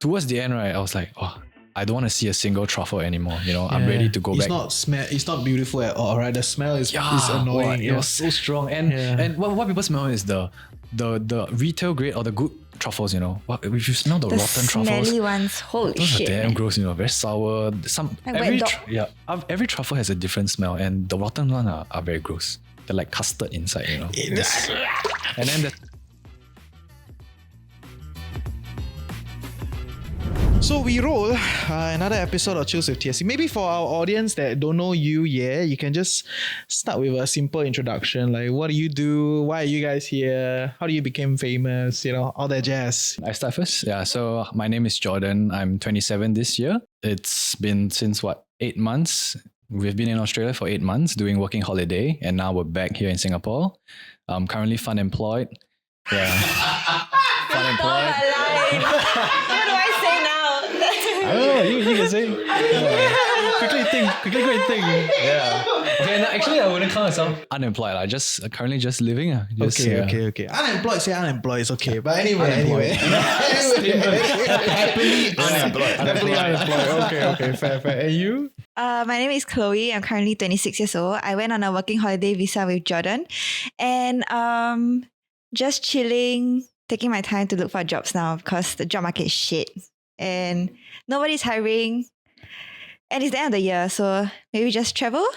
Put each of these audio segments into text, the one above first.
towards the end, right, I was like, oh, I don't want to see a single truffle anymore. I'm ready to go back. It's not beautiful at all, right? The smell is annoying. It was so strong. And what people smell is the retail grade or the good truffles, if you smell the rotten truffles, smelly ones, holy those shit. are damn gross, very sour. Like Every truffle has a different smell, and the rotten ones are very gross. They're like custard inside, And then So we roll another episode of Chills with TSC. Maybe for our audience that don't know you yet, you can just start with a simple introduction. Like, what do you do? Why are you guys here? How do you become famous? All that jazz. I start first. Yeah, so my name is Jordan. I'm 27 this year. It's been since 8 months. We've been in Australia for 8 months doing working holiday, and now we're back here in Singapore. I'm currently fun employed. Yeah. Fun employed. What do I say now? Oh, you can say. Yeah. Quickly go and think. Yeah. Okay, no, actually I wouldn't call myself unemployed. I just currently just living. Okay. Unemployed, say unemployed, it's okay. But anyway. Happily unemployed. Okay, fair. And you? My name is Chloe. I'm currently 26 years old. I went on a working holiday visa with Jordan. And just chilling, taking my time to look for jobs now because the job market is shit. And nobody's hiring. And it's the end of the year, so maybe just travel.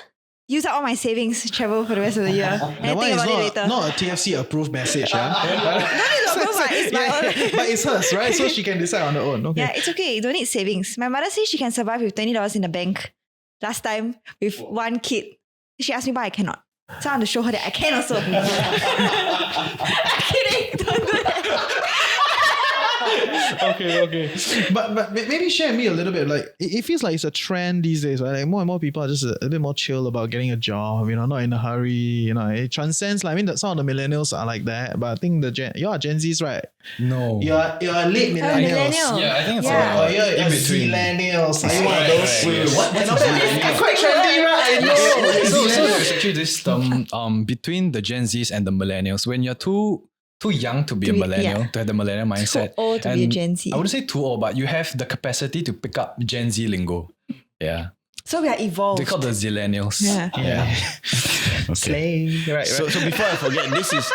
Use up all my savings, travel for the rest of the year. And think about it later. Not a TFC approved message. No need to approve, it's my own. But it's hers, right? So she can decide on her own. Okay. Yeah, it's okay. You don't need savings. My mother says she can survive with $20 in the bank. Last time with one kid. She asked me why I cannot. So I want to show her that I can also. I'm kidding. Don't do that. Okay. But maybe share me a little bit. Like it feels like it's a trend these days, right? Like more and more people are just a bit more chill about getting a job. Not in a hurry. It transcends. Like, I mean, some of the millennials are like that, but I think you are Gen Zs, right? No. You're late millennials. Millennial. Yeah, I think it's you're in between. Zillennials. Are you one of those? Wait, what? It's quite trendy, right? I know. So there's actually this term between the Gen Zs and the millennials. When you're too young to be a millennial, to have the millennial mindset. Too old to be a Gen Z. I wouldn't say too old, but you have the capacity to pick up Gen Z lingo. Yeah. So we are evolved. They call the Zillennials. Yeah. Slay. Right. So before I forget, this is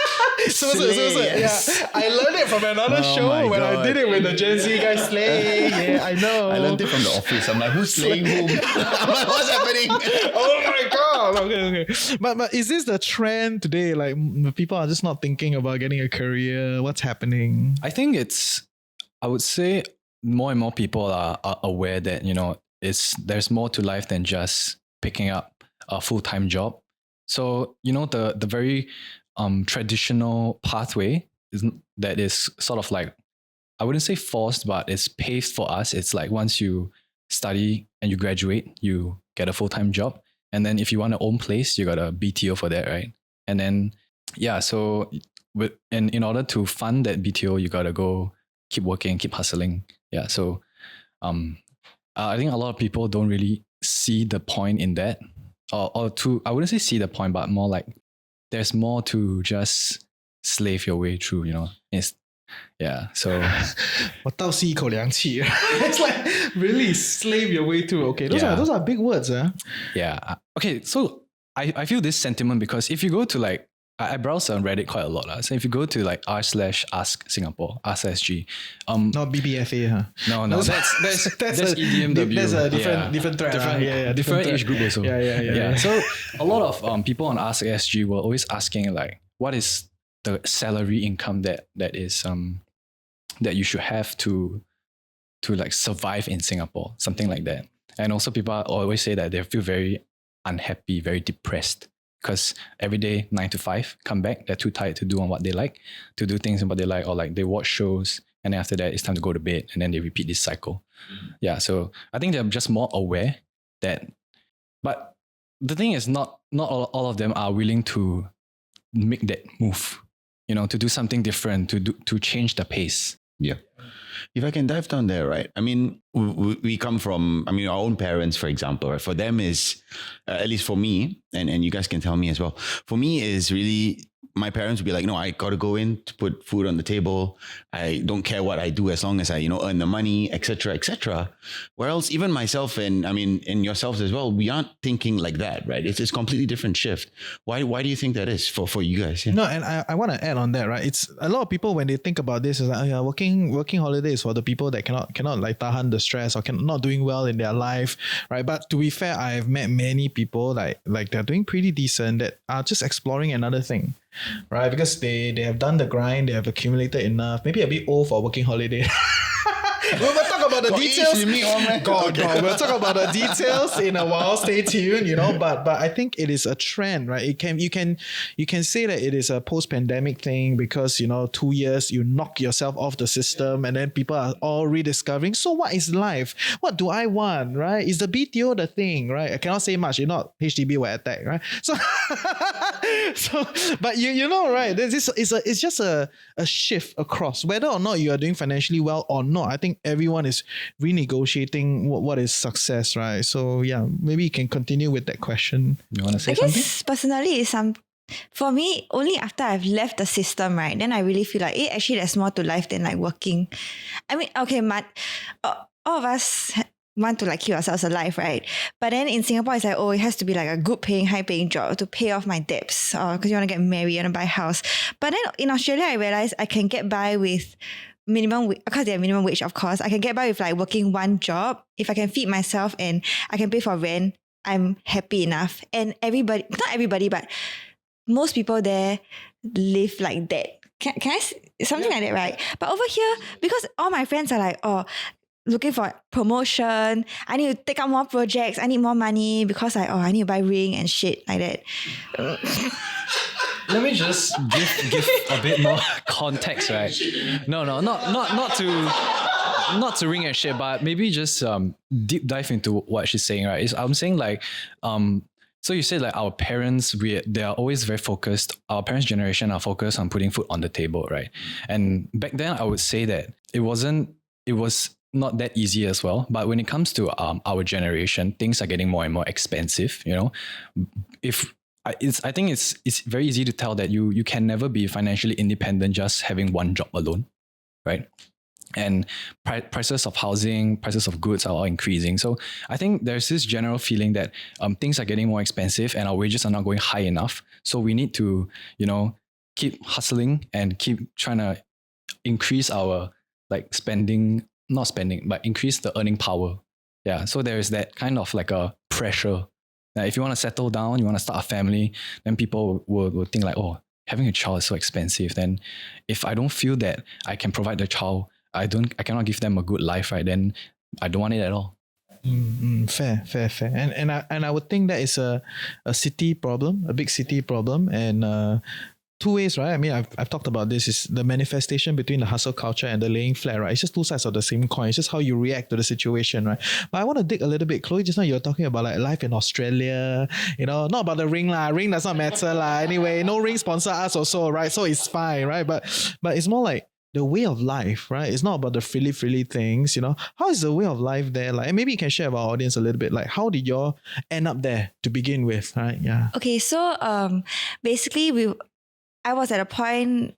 So, yeah, I learned it from another show when I did it with the Gen Z guys. Slay. Yeah, I know. I learned it from the office. I'm like, who's slaying whom? I'm like, what's happening? Oh my god. Okay. But is this the trend today? Like people are just not thinking about getting a career. What's happening? I think I would say more and more people are aware that, there's more to life than just picking up a full-time job. So, the very traditional pathway that is sort of like, I wouldn't say forced, but it's paved for us. It's like once you study and you graduate, you get a full-time job. And then if you want to own place, you got a BTO for that, right? And then, in order to fund that BTO, you got to go keep working, keep hustling. Yeah. So I think a lot of people don't really see the point in that. I wouldn't say see the point, but more like there's more to just slave your way through, so 我倒吸一口凉气. It's like really slave your way through. Okay, those are big words, huh? Yeah. Okay, so I feel this sentiment because if you go to like I browse on Reddit quite a lot. So if you go to like r/ask Singapore, AskSG. Not BBFA, huh? No, that's EDMW. That's a different thread. Different age group also. Yeah. So a lot of people on AskSG were always asking like, what is the salary income that is that you should have to like survive in Singapore, something like that. And also people always say that they feel very unhappy, very depressed. Because every day, 9 to 5, come back, they're too tired to do what they like, to do things what they like, or like they watch shows, and then after that, it's time to go to bed, and then they repeat this cycle. Yeah, so I think they're just more aware that, but the thing is not all of them are willing to make that move, to do something different, to change the pace. Yeah. If I can dive down there, right? I mean, we come from, I mean, our own parents, for example, right? For them is, at least for me, and you guys can tell me as well, for me is really, my parents would be like, no, I got to go in to put food on the table. I don't care what I do as long as I, earn the money, etc., etc. Whereas even myself and yourselves as well, we aren't thinking like that, right? It's a completely different shift. Why do you think that is for you guys? Yeah. No, and I want to add on that, right? It's a lot of people when they think about this is like, working holidays for the people that cannot like tahan the stress or not doing well in their life, right? But to be fair, I've met many people like they're doing pretty decent that are just exploring another thing. Right, because they have done the grind, they have accumulated enough, maybe a bit old for working holiday. We'll talk about the details. We'll talk about the details in a while. Stay tuned, But I think it is a trend, right? You can say that it is a post-pandemic thing because 2 years you knock yourself off the system, and then people are all rediscovering. So what is life? What do I want? Right? Is the BTO the thing? Right? I cannot say much. If not, HDB will attack. Right? So, but you know, right? It's just a shift across whether or not you are doing financially well or not. I think everyone is renegotiating what is success, right? So yeah, maybe you can continue with that question. You want to say I something? guess personally, for me, only after I've left the system, right, then I really feel like, actually there's more to life than like working. I mean, okay, all of us want to like keep ourselves alive, right? But then in Singapore, it's like, it has to be like a good paying, high paying job to pay off my debts, because you want to get married, you want to buy a house. But then in Australia, I realized I can get by with minimum, because they have minimum wage, of course. I can get by with like working one job. If I can feed myself and I can pay for rent, I'm happy enough. And everybody, not everybody, but most people there live like that. Can I something like that, right? But over here, because all my friends are like, looking for promotion, I need to take up more projects, I need more money because I need to buy ring and shit like that. Let me just give a bit more context, right? No, not to ring and shit, but maybe just deep dive into what she's saying, right? I'm saying like, so you said like our parents, they are always very focused. Our parents' generation are focused on putting food on the table, right? And back then, I would say that it was not that easy as well. But when it comes to our generation, things are getting more and more expensive. I think it's very easy to tell that you can never be financially independent just having one job alone, right? And prices of housing, prices of goods are all increasing. So I think there's this general feeling that things are getting more expensive and our wages are not going high enough. So we need to, keep hustling and keep trying to increase our like not spending, but increase the earning power. Yeah. So there is that kind of like a pressure. Now, if you want to settle down, you want to start a family, then people will think like, having a child is so expensive. Then if I don't feel that I can provide the child, I cannot give them a good life, right? Then I don't want it at all. Fair. And I would think that is a city problem, a big city problem. And two ways, right? I mean, I've talked about this, is the manifestation between the hustle culture and the laying flat, right? It's just two sides of the same coin. It's just how you react to the situation, right? But I want to dig a little bit. Chloe, just now you were talking about like life in Australia, not about the ring lah. Ring does not matter lah. Anyway, no ring sponsor us also, right? So it's fine, right? But it's more like the way of life, right? It's not about the frilly things, How is the way of life there? Like, and maybe you can share with our audience a little bit, like how did y'all end up there to begin with, right? Yeah. Okay, so basically I was at a point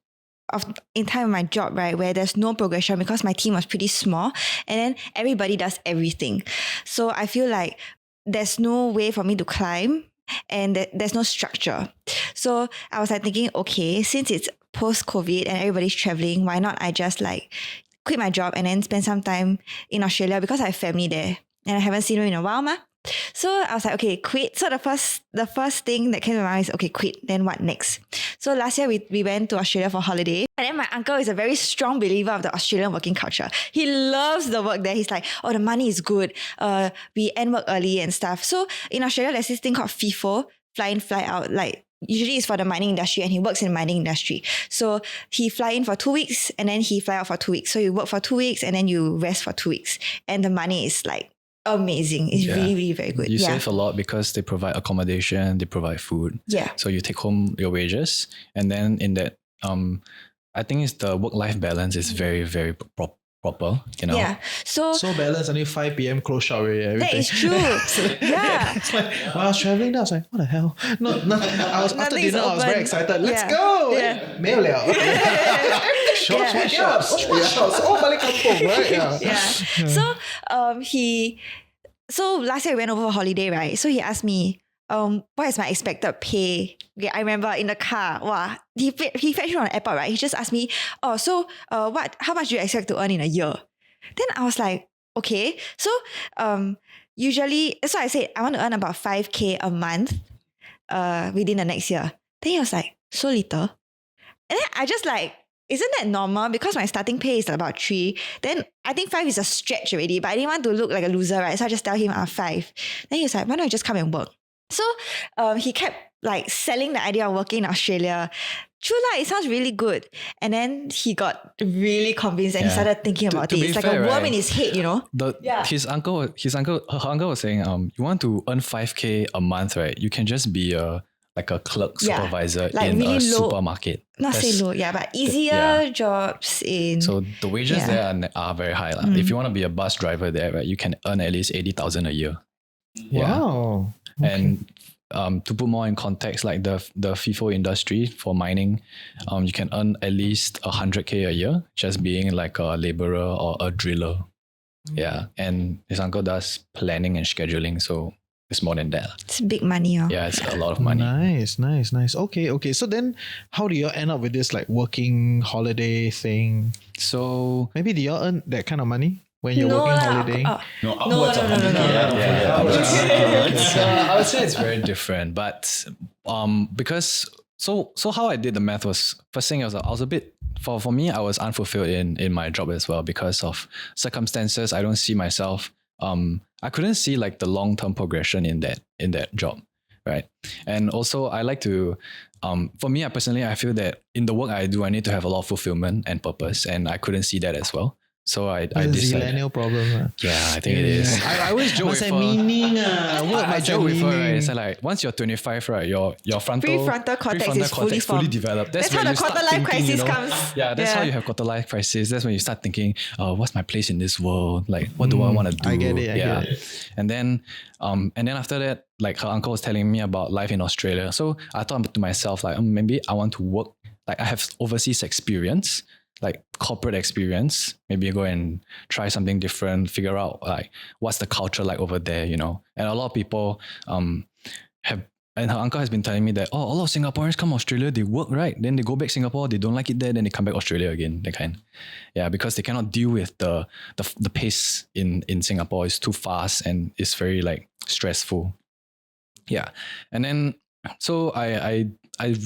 in time of my job, right, where there's no progression because my team was pretty small and then everybody does everything. So I feel like there's no way for me to climb and there's no structure. So I was like thinking, okay, since it's post-COVID and everybody's traveling, why not I just like quit my job and then spend some time in Australia because I have family there and I haven't seen them in a while, So I was like, okay, quit. So the first thing that came to my mind is, okay, quit. Then what next? So last year we went to Australia for holiday. And then my uncle is a very strong believer of the Australian working culture. He loves the work there. He's like, the money is good. We end work early and stuff. So in Australia, there's this thing called FIFO, fly in, fly out. Like usually it's for the mining industry and he works in the mining industry. So he fly in for 2 weeks and then he fly out for 2 weeks. So you work for 2 weeks and then you rest for 2 weeks. And the money is like amazing. It's really, really very good. You save a lot because they provide accommodation, they provide food. Yeah. So you take home your wages, and then in that, I think it's the work-life balance is very, very proper, you know. Yeah. So So balanced until 5 p.m. close shop already. Everything. that is true. Yeah. It's like when I was traveling there, I was like, what the hell? No, I was after Nothing's dinner, I was very open. excited. Let's Yeah. go! Yeah. 没有了. Shops, Yeah. shops. Oh, balik kampung, right? Yeah. Yeah. So so last year we went over for holiday, right? So he asked me, what is my expected pay? Okay, I remember in the car, wow, he fetched me from the airport, right? He just asked me, how much do you expect to earn in a year? Then I was like, okay. So usually, so I said I want to earn about 5K a month within the next year. Then he was like, so little. And then I just like, isn't that normal? Because my starting pay is about 3. Then I think 5 is a stretch already, but I didn't want to look like a loser, right? So I just tell him 5. Then he was like, why don't you just come and work? So he kept like selling the idea of working in Australia. True lah, it sounds really good. And then he got really convinced and he Yeah. started thinking about To it. be It's like fair, a worm right? in his head, you know? Yeah. Her uncle was saying, you want to earn 5K a month, right? You can just be a clerk Yeah. supervisor Like in really a low- supermarket. Not say That's- low, yeah, but easier yeah. jobs in... So the wages Yeah. there are very high. Lah. If you want to be a bus driver there, right, you can earn at least 80,000 a year. Yeah. Wow. And to put more in context, like the FIFO industry for mining, you can earn at least 100K a year just being like a laborer or a driller. Yeah. And his uncle does planning and scheduling, so it's more than that. It's big money. Oh. Yeah, it's a lot of money. Nice. Okay. So then how do you end up with this like working holiday thing? So Maybe do you earn that kind of money when you're working lah. holidaying? No, No, upwards of no, no, no, 100K. no. yeah, I would say it's very different, but because so how I did the math was, first thing I was a bit for me, I was unfulfilled in my job as well because of circumstances. I don't see myself. I couldn't see like the long-term progression in that job, right? And also I like to, for me, I feel that in the work I do, I need to have a lot of fulfillment and purpose, and I couldn't see that as well. So I It's a decided. zillennial problem. Yeah, I think it is. I always joke Must with have her. meaning. Work I must joke have with her, right? meaning. It's like once you're 25, right, your Prefrontal cortex is fully formed. developed. That's how when the you start quarter life thinking, crisis you know? comes. Yeah, that's how you have quarter life crisis. That's when you start thinking, what's my place in this world? Like, what do I want to do? I get it, I yeah. get it. And then after that, like her uncle was telling me about life in Australia. So I thought to myself, like, maybe I want to work. Like, I have overseas experience, like corporate experience. Maybe go and try something different, figure out like what's the culture like over there, you know. And a lot of people have, and her uncle has been telling me that, a lot of Singaporeans come Australia, they work, right? Then they go back Singapore, they don't like it there, then they come back Australia again, that kind. Yeah, because they cannot deal with the pace in Singapore. It's too fast and it's very like stressful. Yeah. And then so I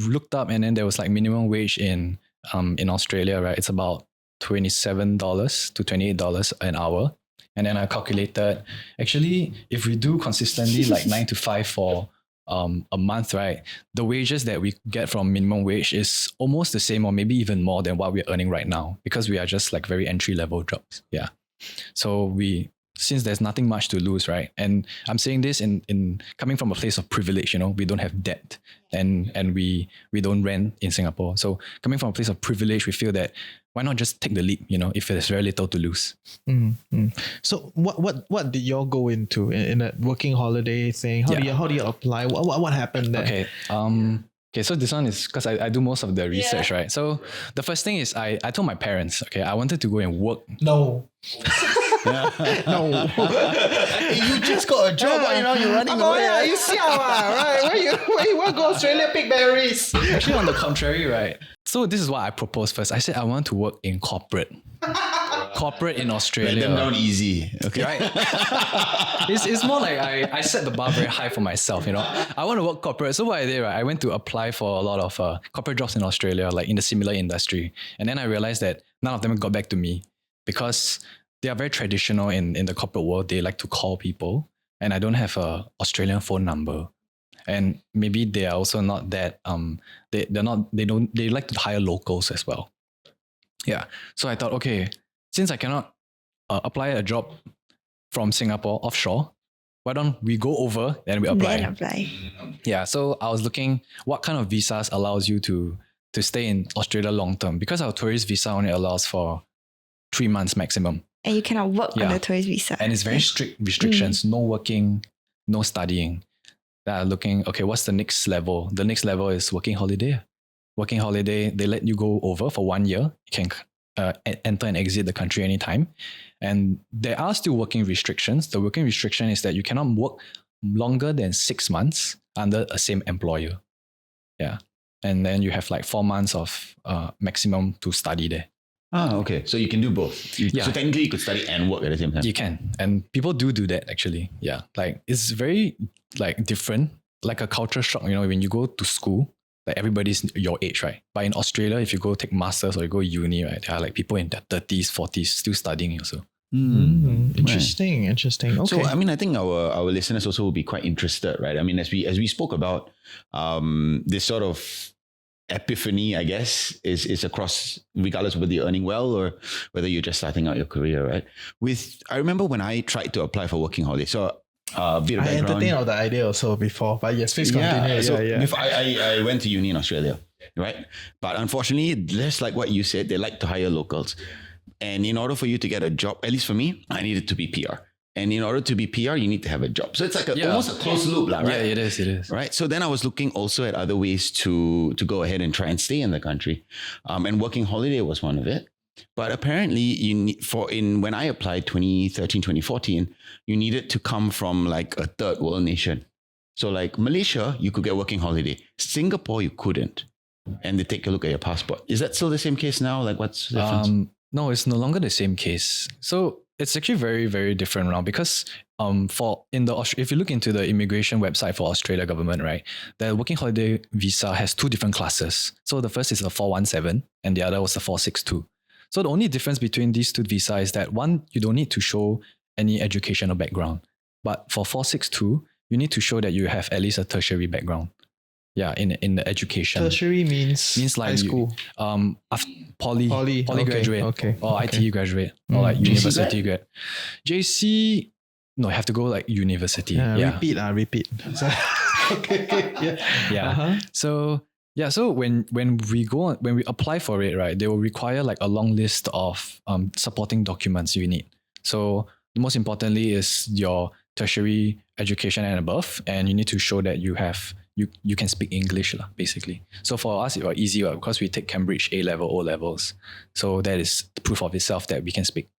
looked up, and then there was like minimum wage in Australia, right? It's about $27 to $28 an hour. And then I calculated, actually, if we do consistently like 9 to 5 for a month, right? The wages that we get from minimum wage is almost the same or maybe even more than what we're earning right now, because we are just like very entry level jobs. Yeah. So since there's nothing much to lose, right? And I'm saying this in coming from a place of privilege, you know, we don't have debt and we don't rent in Singapore. So coming from a place of privilege, we feel that why not just take the leap, you know, if there's very little to lose. So what did y'all go into in that working holiday thing? How do you apply? What happened there? Okay. Okay, so this one is because I do most of the research, right? So the first thing is I told my parents, okay, I wanted to go and work. No. No. You just got a job right now, you're running Oh away. yeah, you siao right? Where you want to go Australia pick berries? Actually, on the contrary, right? So this is what I proposed first. I said I want to work in corporate. Corporate in Let Australia. them down easy. Okay. Right? it's more like I set the bar very high for myself, you know. I want to work corporate. So what I did, right, I went to apply for a lot of corporate jobs in Australia, like in the similar industry. And then I realized that none of them got back to me because they are very traditional in the corporate world. They like to call people, and I don't have a Australian phone number. And maybe they are also not that they like to hire locals as well. Yeah. So I thought, okay, since I cannot apply a job from Singapore offshore, why don't we go over and we apply? Then apply. Yeah. So I was looking what kind of visas allows you to stay in Australia long term, because our tourist visa only allows for 3 months maximum. And you cannot work on Yeah. the tourist visa. And it's very strict restrictions. No working, no studying. They are looking, okay, what's the next level? The next level is working holiday. Working holiday, they let you go over for 1 year. You can enter and exit the country anytime. And there are still working restrictions. The working restriction is that you cannot work longer than 6 months under a same employer. Yeah. And then you have like 4 months of maximum to study there. Ah, okay. So you can do both. Yeah. So technically you could study and work at the same time. You can. And people do that actually. Yeah. Like it's very like different, like a culture shock, you know, when you go to school, like everybody's your age, right? But in Australia, if you go take masters or you go uni, right, there are like people in their 30s, 40s still studying also. Interesting. Okay. So I mean, I think our listeners also will be quite interested, right? I mean, as we spoke about this sort of epiphany, I guess, is across, regardless of whether you're earning well or whether you're just starting out your career, right? I remember when I tried to apply for working holiday. So a bit of I background. entertained of the idea also before, but yes, please continue. So Yeah. before I went to uni in Australia, right? But unfortunately, just like what you said, they like to hire locals. And in order for you to get a job, at least for me, I needed to be PR. And in order to be PR, you need to have a job. So it's like almost a closed loop, right? Yeah, it is. Right. So then I was looking also at other ways to go ahead and try and stay in the country. And working holiday was one of it. But apparently you need, when I applied 2013, 2014, you needed to come from like a third world nation. So like Malaysia, you could get working holiday. Singapore, you couldn't. And they take a look at your passport. Is that still the same case now? Like what's the difference? No, it's no longer the same case. So it's actually very, very different now because if you look into the immigration website for Australia government, right, the working holiday visa has 2 different classes. So the first is the 417 and the other was the 462. So the only difference between these 2 visas is that one, you don't need to show any educational background. But for 462, you need to show that you have at least a tertiary background. Yeah, in the education. Tertiary means like high school. Poly Okay, graduate okay, or okay. ITE graduate or like JC university grad. JC, no, you have to go like university. Yeah. Repeat. So, okay. Yeah. So when we apply for it, right, they will require like a long list of supporting documents you need. So most importantly is your tertiary education and above, and you need to show that you can speak English basically. So for us, it was easy because we take Cambridge A-level, O-levels. So that is proof of itself that we can speak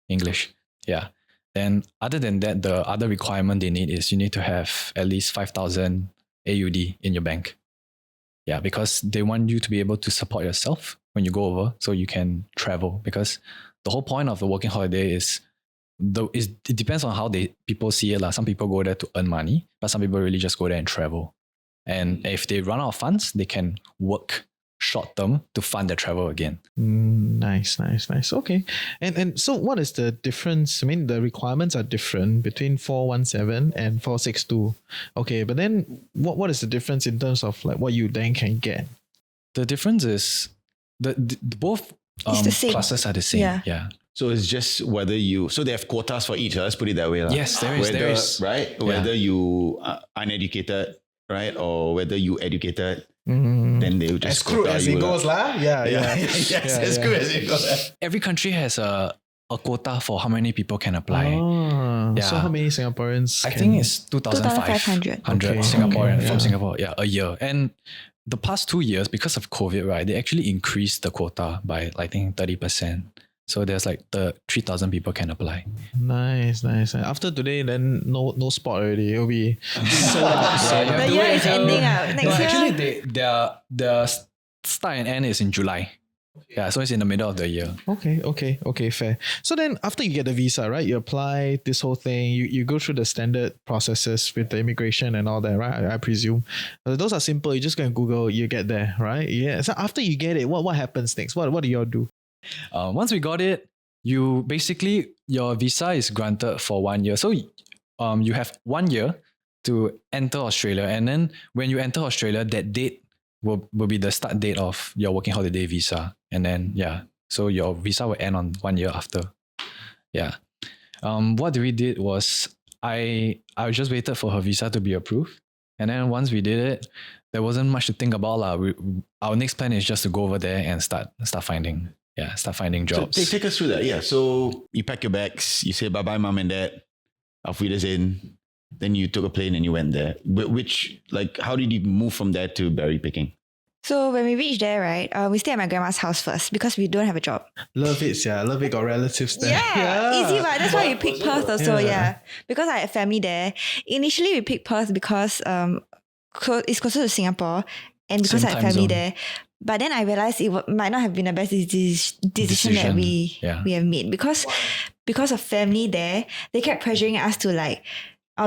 English. Yeah. Then other than that, the other requirement they need is you need to have at least 5,000 AUD in your bank. Yeah, because they want you to be able to support yourself when you go over so you can travel. Because the whole point of the working holiday is it depends on how people see it. Some people go there to earn money, but some people really just go there and travel. And if they run out of funds, they can work short term to fund their travel again. Nice. Okay. And so what is the difference? I mean, the requirements are different between 417 and 462. Okay, but then what is the difference in terms of like what you then can get? The difference is both It's the same. classes are the same. Yeah. So it's just whether so they have quotas for each, let's put it that way. Yes, there is. Right? Yeah. Whether you are uneducated, right? Or whether you educated, Mm-hmm. then they will just As crude as it goes, lah. Yeah. Yes, as good as it goes. Every country has a quota for how many people can apply. Oh, Yeah. So how many Singaporeans? I think it's 2,500 2,500. Singaporean Okay, from yeah. Singapore. Yeah, a year. And the past 2 years, because of COVID, right, they actually increased the quota by I think 30%. So there's like 3,000 people can apply. Nice. After today, then no spot already. It'll be sold out. Yeah, you have The to year wait is until- ending out. Next No, year. actually, the start and end is in July. Yeah, so it's in the middle of the year. Okay, fair. So then after you get the visa, right, you apply this whole thing, you go through the standard processes with the immigration and all that, right? I presume. Those are simple. You just go and Google, you get there, right? Yeah. So after you get it, what happens next? What do y'all do? Once we got it, your visa is granted for 1 year. So you have 1 year to enter Australia. And then when you enter Australia, that date will be the start date of your working holiday visa. And then, so your visa will end on 1 year after. Yeah. What we did was I just waited for her visa to be approved. And then once we did it, there wasn't much to think about. Our next plan is just to go over there and start finding. yeah, start finding So jobs. take us through that. Yeah. So you pack your bags, you say bye-bye, mom and dad. Auf Wiedersehen. Then you took a plane and you went there. How did you move from there to berry picking? So when we reached there, right, we stayed at my grandma's house first because we don't have a job. Love it, yeah. Love it, got relatives there. Easy, right? That's why we picked Perth also, Yeah. yeah. Because I had family there. Initially, we picked Perth because it's closer to Singapore and because Same I had time family zone. there. But then I realized it might not have been the best decision that we have made because of family there, they kept pressuring us to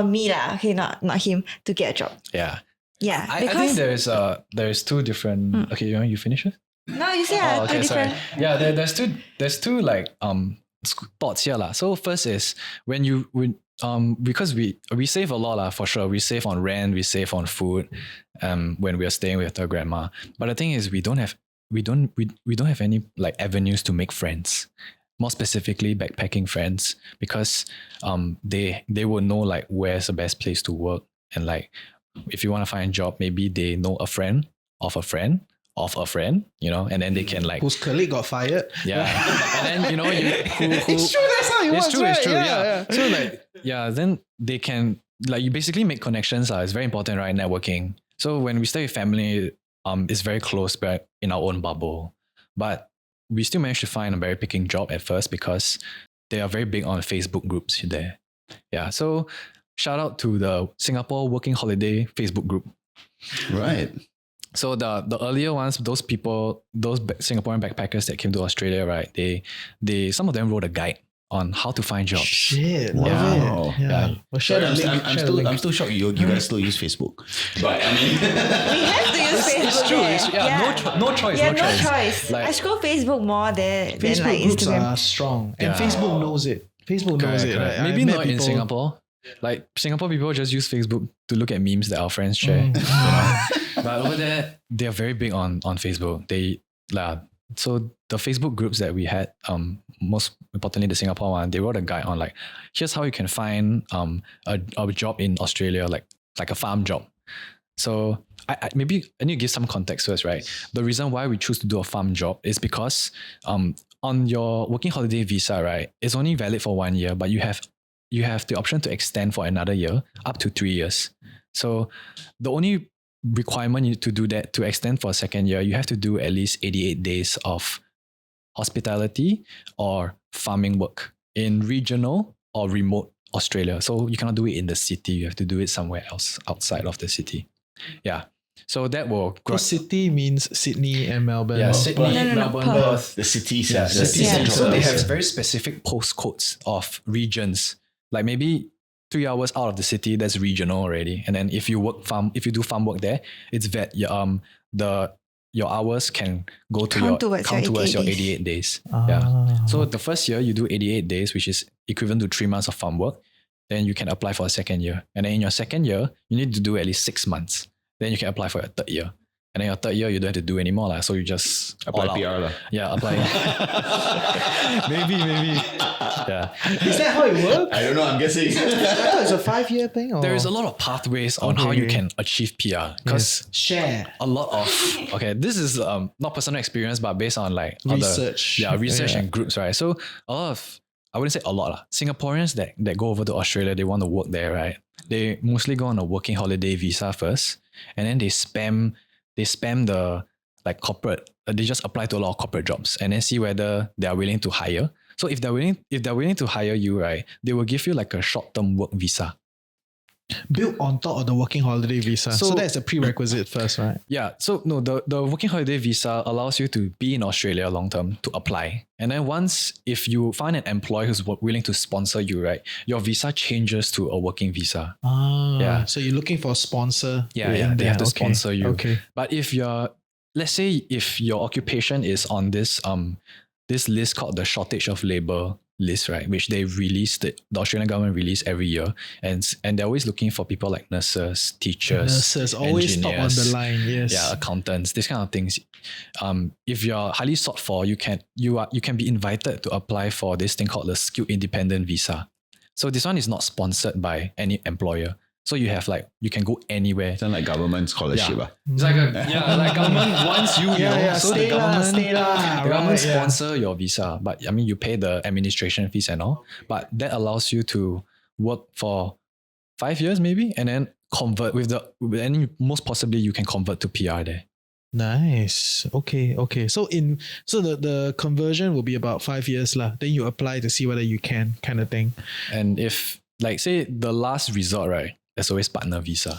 me lah, okay, not him, to get a job. Yeah. Yeah, I think there's two different. Okay, you finish it? No, you say Oh, two okay, sorry. different. Yeah, there's two thoughts here lah. So first is because we save a lot lah, for sure. We save on rent, we save on food, when we are staying with our grandma. But the thing is, we don't have any like avenues to make friends. More specifically, backpacking friends, because they will know like where's the best place to work, and like if you want to find a job, maybe they know a friend of a friend of a friend, and then they can like Whose colleague got fired. yeah, and then It's true, that's how it works, it's true, right? yeah. So like then they can like you basically make connections. It's very important, right? Networking. So when we stay with family, it's very close, but in our own bubble. But we still managed to find a berry picking job at first because they are very big on Facebook groups there. Yeah. So shout out to the Singapore Working Holiday Facebook group. Right. So the earlier ones, those Singaporean backpackers that came to Australia, right? They some of them wrote a guide on how to find jobs. Shit, Wow. love it. Yeah. Yeah. Well, share the link. I'm share the link. still shocked you guys still use Facebook. But I mean, We have to use Facebook. It's true. there. It's, yeah, no choice. Yeah, no choice. Like, I scroll Facebook more than Facebook like groups Instagram. are strong, and Yeah. Facebook knows it. Facebook knows it, right? Maybe I met not in people- Singapore. Like Singapore people just use Facebook to look at memes that our friends share. But over there, they are very big on Facebook. So the Facebook groups that we had, most importantly the Singapore one, they wrote a guide on like, here's how you can find a job in Australia, like a farm job. So I maybe I need to give some context first, right? The reason why we choose to do a farm job is because on your working holiday visa, right, it's only valid for 1 year, but you have the option to extend for another year, up to 3 years. So the only requirement to do that, to extend for a second year, you have to do at least 88 days of hospitality or farming work in regional or remote Australia. So you cannot do it in the city. You have to do it somewhere else outside of the city. Yeah. So that will... So city means Sydney and Melbourne. Yeah, or Sydney, No, Melbourne, Perth. Perth. the cities, Yeah, the the city Yeah. cities. So they central. have very specific postcodes of regions. Like maybe 3 hours out of the city, that's regional already. And then if you do farm work there, it's your hours can go to Count towards your 88 days. Ah. Yeah. So the first year you do 88 days, which is equivalent to 3 months of farm work. Then you can apply for a second year. And then in your second year, you need to do at least 6 months. Then you can apply for your third year. And then your third year, you don't have to do anymore. So you just Apply all out. PR lah. Yeah, apply. maybe. Yeah. Is that how it works? I don't know. I'm guessing. I thought it's a 5-year thing. Or? There is a lot of pathways on Okay, how you okay. can achieve PR. Because share a lot of this is not personal experience, but based on like all research. research Yeah. and groups, right? So a lot of, I wouldn't say a lot lah, Singaporeans that go over to Australia, they want to work there, right? They mostly go on a working holiday visa first, and then they spam the like corporate. They just apply to a lot of corporate jobs and then see whether they are willing to hire. So if they're willing to hire you, right, they will give you like a short-term work visa. built on top of the working holiday visa. So, So- that's a prerequisite first, right? Yeah. So no, the working holiday visa allows you to be in Australia long term to apply. And then if you find an employer who's willing to sponsor you, right, your visa changes to a working visa. Ah, Yeah. So you're looking for a sponsor. Yeah, in they have to there. Okay, sponsor you. Okay. But let's say if your occupation is on this list called the shortage of labor list, right, which they released, the Australian government release every year, and they're always looking for people like nurses, teachers, Nurses always top on the engineers, line. Yes. yeah, accountants, these kind of things. If you're highly sought for, you can be invited to apply for this thing called the Skilled Independent Visa. So this one is not sponsored by any employer, So you have like, you can go anywhere. Sound like government scholarship. Yeah. It's like like government wants you, you know. So the government sponsor your visa, but I mean you pay the administration fees and all, but that allows you to work for 5 years maybe, and then convert and most possibly you can convert to PR there. Nice. Okay. So the conversion will be about 5 years lah. Then you apply to see whether you can, kind of thing. And if like say the last resort, right, there's always partner visa.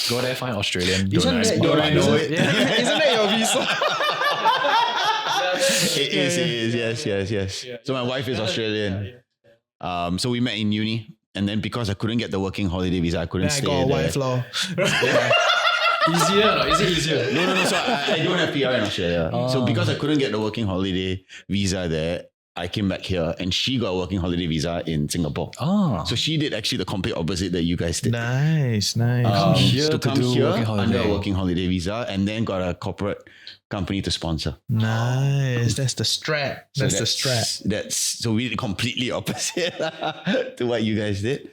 Go there, find Australian. Don't I know it? Yeah. Isn't that your visa? It is. Yes. So my wife is Australian. So we met in uni, and then because I couldn't get the working holiday visa, I couldn't I stay got a there. wife law. Easier? Is it easier? No. So I don't have PR in Australia. So because I couldn't get the working holiday visa there, I came back here, and she got a working holiday visa in Singapore. Oh. So she did actually the complete opposite that you guys did. Nice. here to to come do here working holiday. under a working holiday visa, and then got a corporate company to sponsor. Nice. That's the strat. So That's the strat. So we did completely opposite to what you guys did.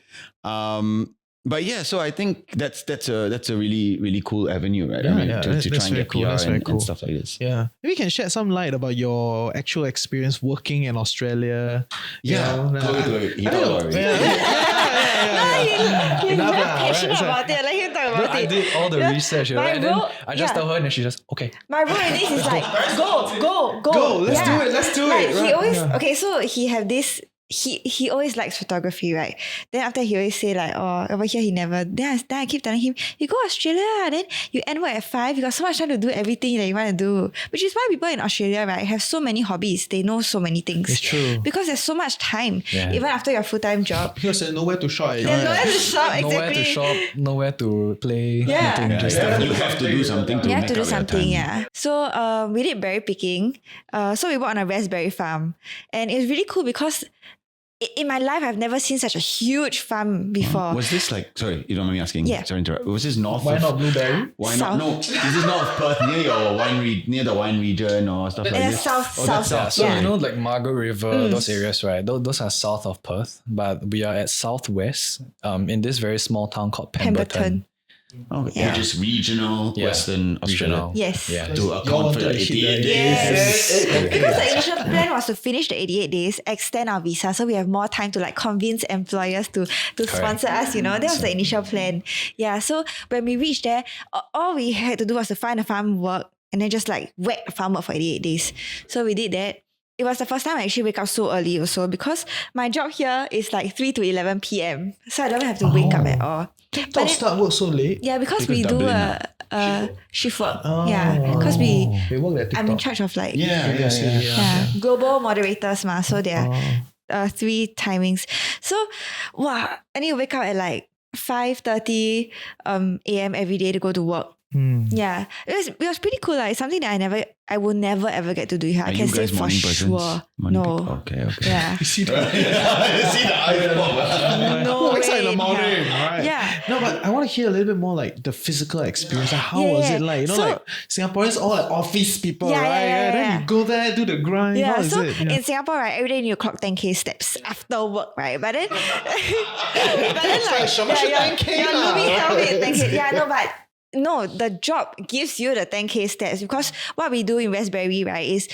But yeah, so I think that's a really, really cool avenue, right? I mean, to that's try and very get cool. PR That's very and cool. stuff like this. Yeah. Maybe you can shed some light about your actual experience working in Australia. Yeah, he thought about it. He's Enough very lah, passionate right? So- about it. Let him talk about I it. did all the research, my right? And then role- I just yeah. tell her, and then she just okay. My rule in this is like go. Go, let's do it, let's do like, it, He right, always yeah. okay. So he have this. He always likes photography, right? Then after he always say like, oh, over here he never. Then I keep telling him, you go Australia, then you end work at 5. You got so much time to do everything that you want to do. Which is why people in Australia, right, have so many hobbies. They know so many things. It's true. Because there's so much time, Yeah. even after your full-time job. Because there's nowhere to shop. There's nowhere to shop, exactly. Nowhere to shop, nowhere to play. Yeah. Nothing, Yeah, just You have to do something to You have make to do up your something, time. yeah. So we did berry picking. So we worked on a raspberry farm. And it was really cool because in my life, I've never seen such a huge farm before. Was this like, sorry, you don't mind me asking? Yeah. Sorry to interrupt. Was this north Why of... not blueberry? Why South. not? No. Is this north of Perth, near your near the wine region or stuff like this? South. Yeah, so Yeah. you know, like Margaret River, those areas, right? Those are south of Perth, but we are at southwest, in this very small town called Pemberton. Okay. Yeah. Which is regional, Yeah. Western Australia. Regional. Yes. Yeah. To Y'all account wanted for the to hit 88 the days. Yes. Because the initial plan was to finish the 88 days, extend our visa, so we have more time to like convince employers to sponsor us, you know. That was the initial plan. Yeah. So when we reached there, all we had to do was to find a farm work and then just like whack farm work for 88 days. So we did that. It was the first time I actually wake up so early also because my job here is like 3 to 11 p.m. So I don't have to wake up at all. Don't then- start work so late. Yeah, because we Because do Dublin, a shift work. Yeah, because we They work at TikTok. I'm in charge of like Yeah. global moderators ma. So there are 3 timings. So wow, I need to wake up at like 5:30 a.m. every day to go to work. Yeah, it was pretty cool. Like, it's something that I will never ever get to do here. I Are can you say guys for morning persons? sure. Morning No. people? Okay. Yeah. You see that? See the eyes pop. No Wakes up way in the in morning, hell. right? Yeah. No, but I want to hear a little bit more like the physical experience. Like, how Yeah, was yeah. it like? You know, So- like Singaporeans all like office people, Yeah, right? yeah, Then yeah. you go there, do the grind. Yeah, how is so it? Yeah. in Singapore, right, every day you clock 10k steps after work, right? But then, like,什么是 10K your lah, Lumi tell me right? 10k. Yeah, no, but no, the job gives you the 10k steps because what we do in Raspberry, right, is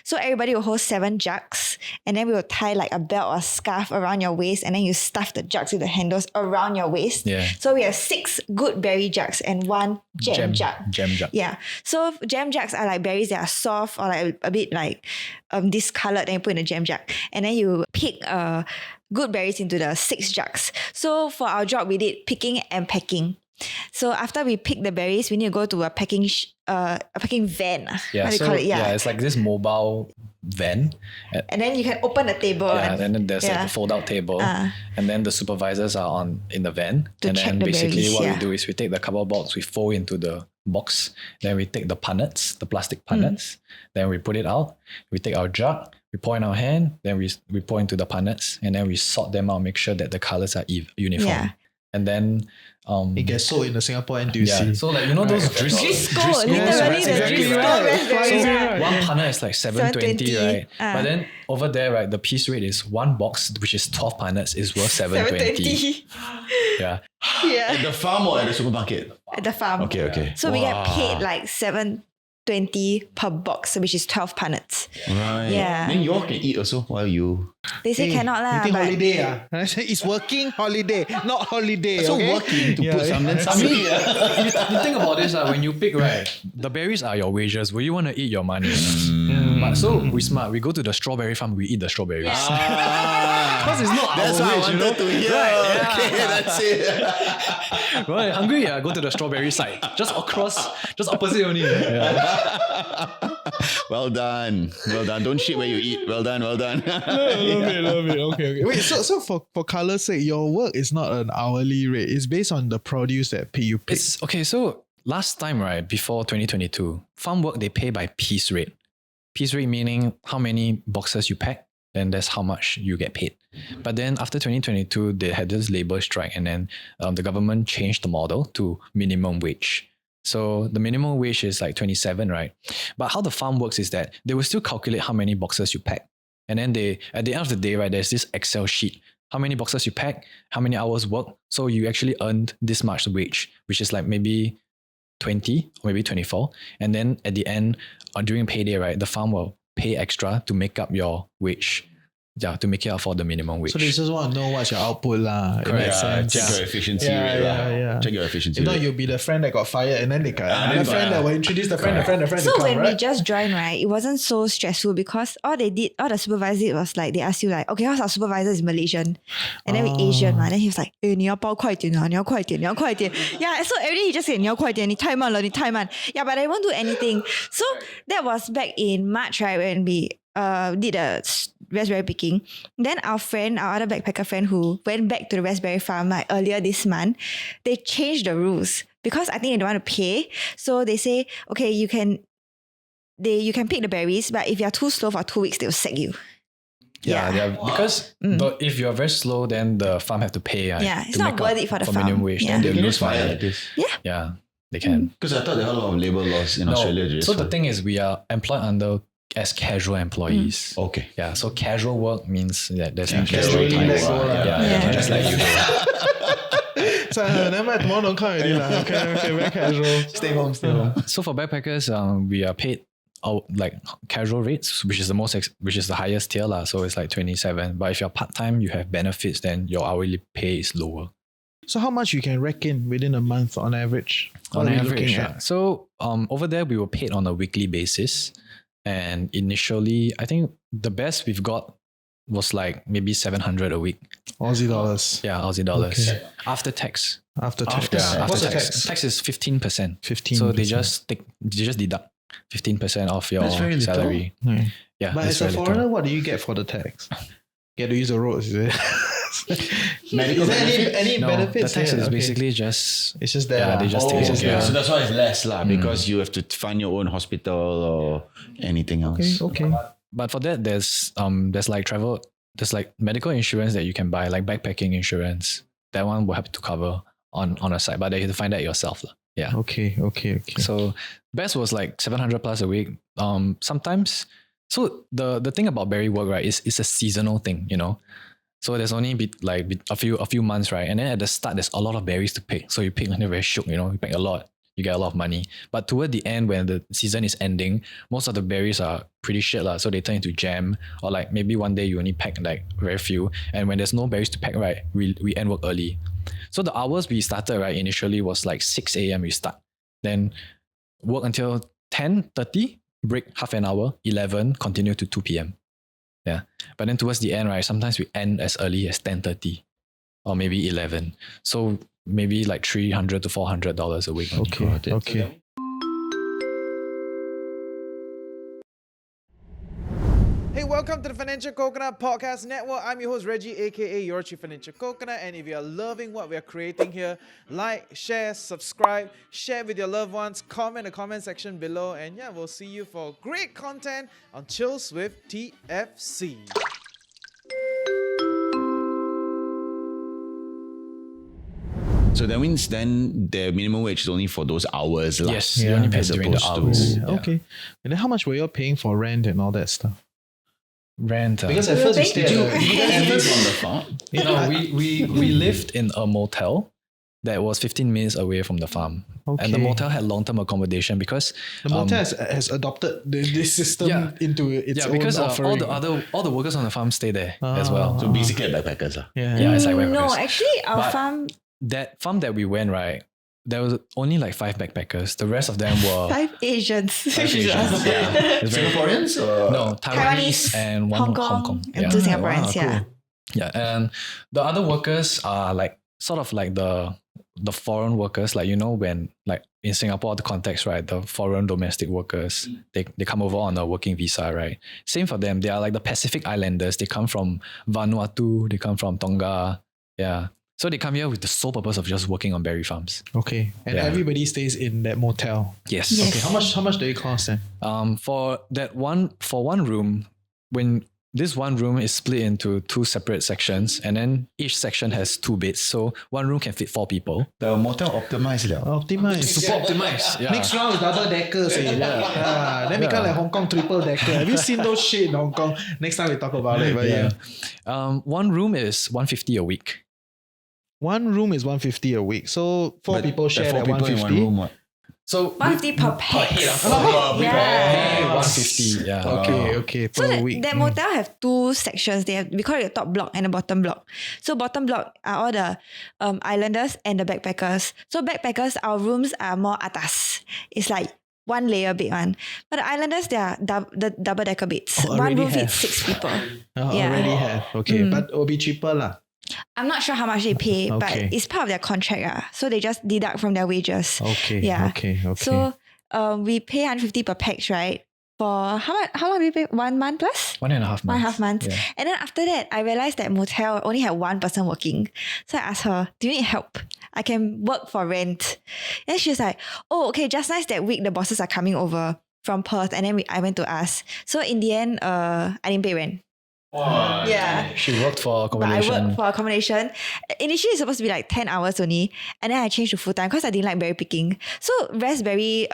so everybody will hold 7 jugs and then we will tie like a belt or scarf around your waist and then you stuff the jugs with the handles around your waist. Yeah. So we have 6 good berry jugs and 1 jam jug. Jam jug. Yeah. So jam jugs are like berries that are soft or like a bit like discolored, then you put in a jam jug. And then you pick good berries into the 6 jugs. So for our job, we did picking and packing. So after we pick the berries, we need to go to a packing van. Yeah, What do you so call it? yeah, it's like this mobile van. And then you can open the table. Yeah, and then there's like yeah. a fold-out table, Ah. and then the supervisors are in the van, To and check then the basically berries, what yeah. we do is we take the cardboard box, we fold into the box, then we take the punnets, the plastic punnets, then we put it out. We take our jug, we pour in our hand, then we pour into the punnets, and then we sort them out, make sure that the colors are uniform, Yeah. and then It gets sold in the Singapore NTUC. yeah, so like you know those Driscoll, literally yes, the exactly, Driscoll right. raspberry. So- Yeah. one punnet is like 720, 720, right? ah. But then over there, right, the piece rate is one box, which is 12 punnets, is worth 720. 720. Yeah. Yeah. At the farm or at the supermarket? At the farm. Okay. So we get Wow. paid like $7.20 per box, which is 12 punnets. Right. Yeah. Then you all can eat also while you... They say cannot lah. You think but holiday? And I say it's working holiday, not holiday. So okay? working to put some, then some I you mean, eat. you think about this, when you pick, right, the berries are your wages. Will you want to eat your money? But so we smart. We go to the strawberry farm, we eat the strawberries. Because it's not That's our what I wage, you know? wanted to hear. Right, yeah. Okay, that's it. Right, hungry, yeah, go to the strawberry side. Just opposite only. Yeah. Well done. Don't shit where you eat. Well done. Love it. Okay. Wait, so for color's sake, your work is not an hourly rate. It's based on the produce that you pick. It's okay. So last time, right, before 2022, farm work, they pay by piece rate. Piece rate meaning how many boxes you pack, then that's how much you get paid. But then after 2022, they had this labor strike, and then the government changed the model to minimum wage. So the minimum wage is like 27, right? But how the farm works is that they will still calculate how many boxes you pack. And then they, at the end of the day, right, there's this Excel sheet. How many boxes you pack, how many hours work. So you actually earned this much wage, which is like maybe 20 or maybe 24. And then at the end, during payday, right, the farm will pay extra to make up your wage. Yeah, to make it up for the minimum wage. So they just want to know what's your output lah. Correct. Check your efficiency rate. Yeah. Check your efficiency If not, rate. you'll be the friend that got fired and then they got then another friend got- that will introduce the friend So to come, when we right? just joined, right, it wasn't so stressful because all the supervisor did was like, they asked you like, okay, how's our supervisor is Malaysian? And then we Asian, man. Then he was like, 你要包快点啊，你要快点，你要快点. Yeah, so every day he just said, 你要快点，你太慢了，你太慢. Yeah, but I won't do anything. So that was back in March, right, when we did a raspberry picking. Then our other backpacker friend who went back to the raspberry farm like earlier this month, they changed the rules because I think they don't want to pay. So they say, okay, you can pick the berries, but if you're too slow for 2 weeks, they'll sack you. Because if you're very slow, then the farm have to pay. Yeah, it's to not make worth up it for the minimum farm. wage. Yeah. Then they They can lose just fire money. like this. Yeah, they can. Because I thought there are a lot of labor laws in Australia. No, just so for- the thing is, we are employed under as casual employees. Okay. Yeah, so casual work means that there's no casually time let work. go lah. Yeah, just like you do. So never mind, tomorrow don't come already lah. Okay, very casual. Stay home. So for backpackers, we are paid like casual rates, which is the highest tier lah. So it's like 27. But if you're part time, you have benefits, then your hourly pay is lower. So how much you can reckon within a month on average? What On are we average, looking yeah. at? So over there we were paid on a weekly basis, and initially I think the best we've got was like maybe 700 a week. Aussie dollars. Yeah, Aussie dollars Okay. after tax. After tax. Yeah, What's after the tax. tax? Tax is 15%. 15%. So they just deduct 15% of your That's very little. salary. Yeah. Yeah, But that's as a very little. foreigner, what do you get for the tax? Get to use the roads, is it? Medical is there benefits? any No, benefits? the tax here? is Okay. basically just It's just there. yeah, lah. they just Oh, take it. okay. Yeah. So that's why it's less lah, because you have to find your own hospital or anything else. Okay. But for that, there's like medical insurance that you can buy, like backpacking insurance. That one will have to cover on a site, but you have to find that yourself lah. Yeah. Okay. So best was like 700 plus a week. Sometimes, so the thing about berry work, right, is it's a seasonal thing, you know. So there's only a few months, right, and then at the start there's a lot of berries to pick. So you pick and you're very shook, you know. You pick a lot, you get a lot of money. But toward the end, when the season is ending, most of the berries are pretty shit lah. So they turn into jam, or like maybe one day you only pack like very few, and when there's no berries to pack, right, we end work early. So the hours we started, right, initially was like 6 a.m. we start. Then work until 10:30, break half an hour, 11, continue to 2 p.m. Yeah. But then towards the end, right, sometimes we end as early as 10:30 or maybe 11. So maybe like $300 to $400 a week. Okay. Hey, welcome to the Financial Coconut Podcast Network. I'm your host, Reggie, aka Your Chief Financial Coconut. And if you're loving what we're creating here, like, share, subscribe, share with your loved ones, comment in the comment section below. And yeah, we'll see you for great content on Chills with TFC. So that means then the minimum wage is only for those hours lah. Yes, you only pay as during the opposed to- hours. Yeah, okay. And then how much were you paying for rent and all that stuff? Rent. Because at first you stay Did you at guys live on the farm? we lived in a motel. that was 15 minutes away from the farm. And the Okay. motel had long-term accommodation because The motel has adopted this system Yeah. into its because own offering. all the workers on the farm stay there as well. So basically, backpackers. Yeah, it's like No, backpackers. actually, our But- farm That farm that we went, right, there was only like 5 backpackers. The rest of them were 5 Asians. Asians. Yeah. It's very- Singaporeans or No, Taiwanese and one Hong Hong Kong, Kong. and Yeah. 2 Singaporeans. Wow, Yeah. cool. Yeah, and the other workers are like sort of like the foreign workers, like when like in Singapore the context, right, the foreign domestic workers, they come over on a working visa, right? Same for them. They are like the Pacific Islanders. They come from Vanuatu, they come from Tonga. Yeah. So they come here with the sole purpose of just working on berry farms. Okay, and Yeah. everybody stays in that motel. Yes. Yes. Okay, how much do it cost then? For one room, when this one room is split into 2 separate sections, and then each section has 2 beds, so one room can fit 4 people. the motel optimized liao. Optimize. Super optimized. Yeah. Next round is double deckers. Yeah. Then become like Hong Kong triple decker. Have you seen those shit in Hong Kong? Next time we talk about it. But yeah. One room is 150 a week. One room is 150 a week. So 4 But people share there are that 4 people in 150. one room. What? So 150 per pax. Oh, Yeah. 150. Yeah. Okay, So per that, week. that motel have 2 sections. We call it the top block and the bottom block. So bottom block are all the islanders and the backpackers. So backpackers, our rooms are more atas. It's like 1 layer big one. But the islanders, they are the double decker beds. Oh, One already room have. fits 6 people. Already have. Okay, but it will be cheaper lah. I'm not sure how much they pay, Okay. but it's part of their contract. So they just deduct from their wages. Okay. Yeah. Okay. So we pay 150 per pax, right? For how long we pay? 1 month plus? 1.5 months. 1.5 months. Yeah. And then after that, I realized that motel only had 1 person working. So I asked her, do you need help? I can work for rent. And she was like, oh, okay, just nice that week the bosses are coming over from Perth. And then I went to ask. So in the end, I didn't pay rent. Yeah. She worked for But I accommodation. worked for accommodation. Initially, it's supposed to be like 10 hours only. And then I changed to full time because I didn't like berry picking. So raspberry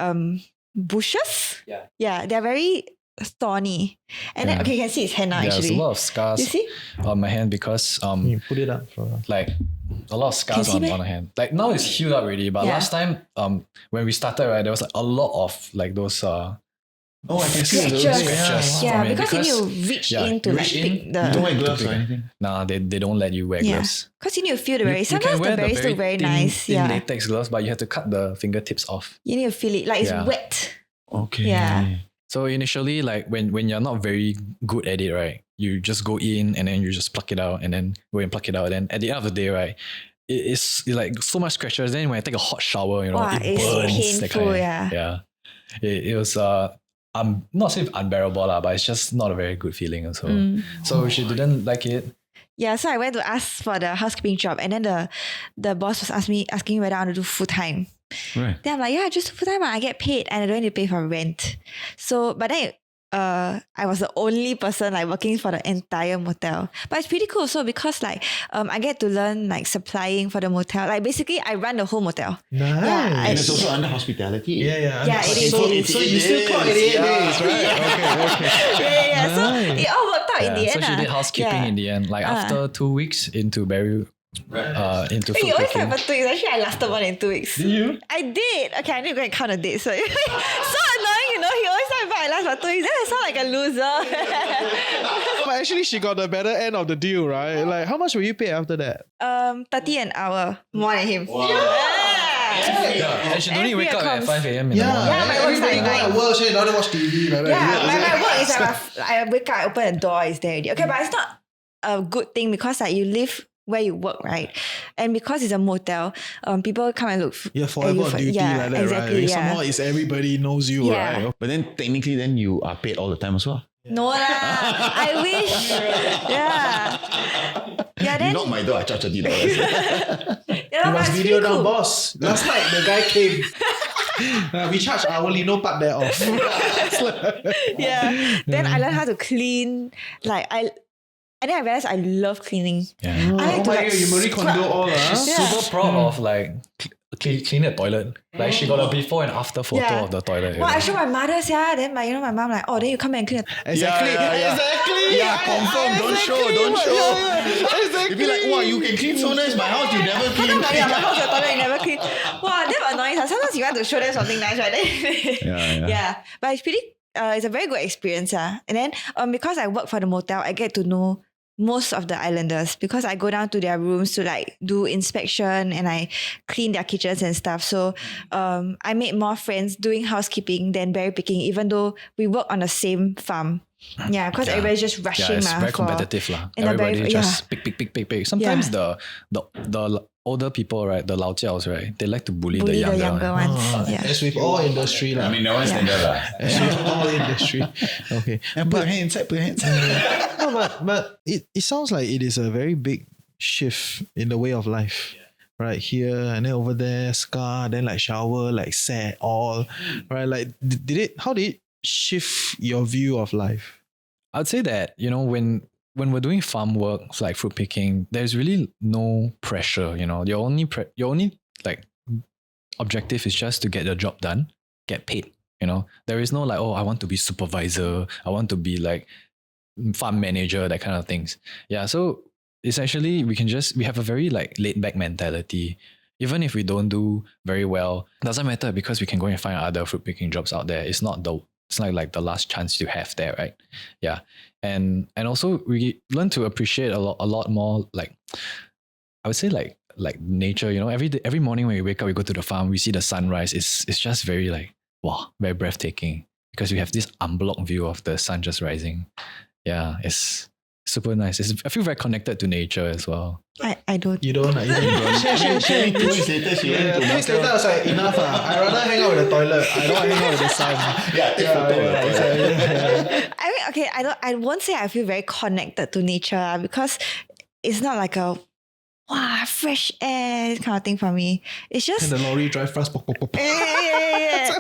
bushes. Yeah, they're very thorny. And then, Yeah. okay, you can see his hand now Yeah, there's actually. a lot of scars You see? on my hand because you put it up for. like a lot of scars see on meh? my hand. Like now it's healed up already, but Yeah. last time when we started, right, there was like a lot of like those Oh, I can see Scratches. those scratches. Yeah, from it because you need to reach yeah, in to you like reach in, pick You don't the. wear gloves or anything. Nah, they don't let you wear Yeah. gloves. Because you need to feel the berries. You can Sometimes wear the berries look very thin- nice. thin Yeah. latex gloves, but you have to cut the fingertips off. You need to feel it. Like it's Yeah. wet. Okay. Yeah. So initially, like when you're not very good at it, right, you just go in and then you just pluck it out and then go and pluck it out. And then at the end of the day, right, it's like so much scratches. Then when I take a hot shower, Wow, it it's burns. that painful, kind. yeah. Yeah. It was I'm not saying unbearable lah, but it's just not a very good feeling also. Mm. So she didn't like it. Yeah, so I went to ask for the housekeeping job, and then the boss was asking me whether I want to do full time. Right. Then I'm like, yeah, just full time. I get paid, and I don't need to pay for rent. So, but then I was the only person like working for the entire motel. But it's pretty cool. So because like I get to learn like supplying for the motel. Like basically, I run the whole motel. Nice. Yeah, And it's also under hospitality. Yeah. Yeah, it is, So, it is. so you still clock 88 days, right? Okay. Yeah. So Nice. it all worked out in the Yeah, so end. she did ah. housekeeping Yeah. in the end. Like after 2 weeks into into Wait, food you always cooking. have a 2 weeks. Actually, I lasted more than 2 weeks. Did you? I did. Okay, I need to go and count the dates. So, so annoying, you know. He always talks about I last for 2 weeks. Then I sound like a loser. But actually, she got the better end of the deal, right? Like, how much will you pay after that? 30 an hour more than him. Yeah. Yeah, and she don't need to wake up at Every 5 a.m. in the Yeah, morning. Yeah, my work's everybody like go nine. at work, so you don't watch TV. Like that. Yeah, my work is like I wake up, I open the door, it's there already. Okay, but it's not a good thing because like you live where you work, right? And because it's a motel, people come and look. You're at forever you on for- duty yeah, like that, exactly, right? yeah. Somehow it's everybody knows you, Yeah. right? But then technically, then you are paid all the time as well. No lah, I wish. Yeah. Yeah, You then knock my door, I charge $30. yeah, You but must it's video pretty down, cool. boss. Last night the guy came. We charge hourly, no part there off. Yeah. Then I learned how to clean. And then I realized I love cleaning. Yeah. I like Oh to my like god, you Marie Kondo all, huh? She's super proud of like clean the toilet. Like she got a before and after photo Yeah. of the toilet. Well, I show my mother, yeah. Then my mom like, oh, then you come and clean. Exactly. Yeah. Exactly. Yeah, confirm. Don't show. Yeah, exactly. You'd be like, wow, you can clean so nice. My house, you never How clean. come my house your toilet you never clean? Wow, damn annoying. Sometimes you want to show them something nice, right? Yeah. But it's pretty. It's a very good experience, yeah. And then because I work for the motel, I get to know most of the islanders because I go down to their rooms to like do inspection and I clean their kitchens and stuff. So I made more friends doing housekeeping than berry picking, even though we work on the same farm. Yeah, because everybody's just rushing. It's very competitive lah. Everybody just pick. Sometimes the older people, right, the lao jiaos, right, they like to bully the younger ones. Yeah. As with all industry, I mean, no one's standard lah. as with all industry. Okay. Put your hand inside. No, but it sounds like it is a very big shift in the way of life. Right here and then over there, scar, then like shower, like set, all. Right? Like how did it shift your view of life? I'd say that, when we're doing farm work like fruit picking, there's really no pressure. Your only like objective is just to get the job done, get paid. There is no like, oh, I want to be supervisor, I want to be like farm manager, that kind of things. Yeah, so essentially we have a very like laid back mentality. Even if we don't do very well, doesn't matter because we can go and find other fruit picking jobs out there. It's not like the last chance you have there, right? Yeah. And also we learn to appreciate a lot more, like I would say like nature, every morning when we wake up, we go to the farm, we see the sunrise. It's just very like, wow, very breathtaking because we have this unblocked view of the sun just rising. Yeah, it's super nice. I feel very connected to nature as well. I don't. You don't? Share. 2 weeks later, she went to 2 weeks later, I was like, enough. I rather hang out with the toilet. I don't want to hang out with the sun. take photo. I mean, okay, I won't say I feel very connected to nature because it's not like a wow, fresh air kind of thing for me. It's just And the lorry drive fast. Pop. yeah.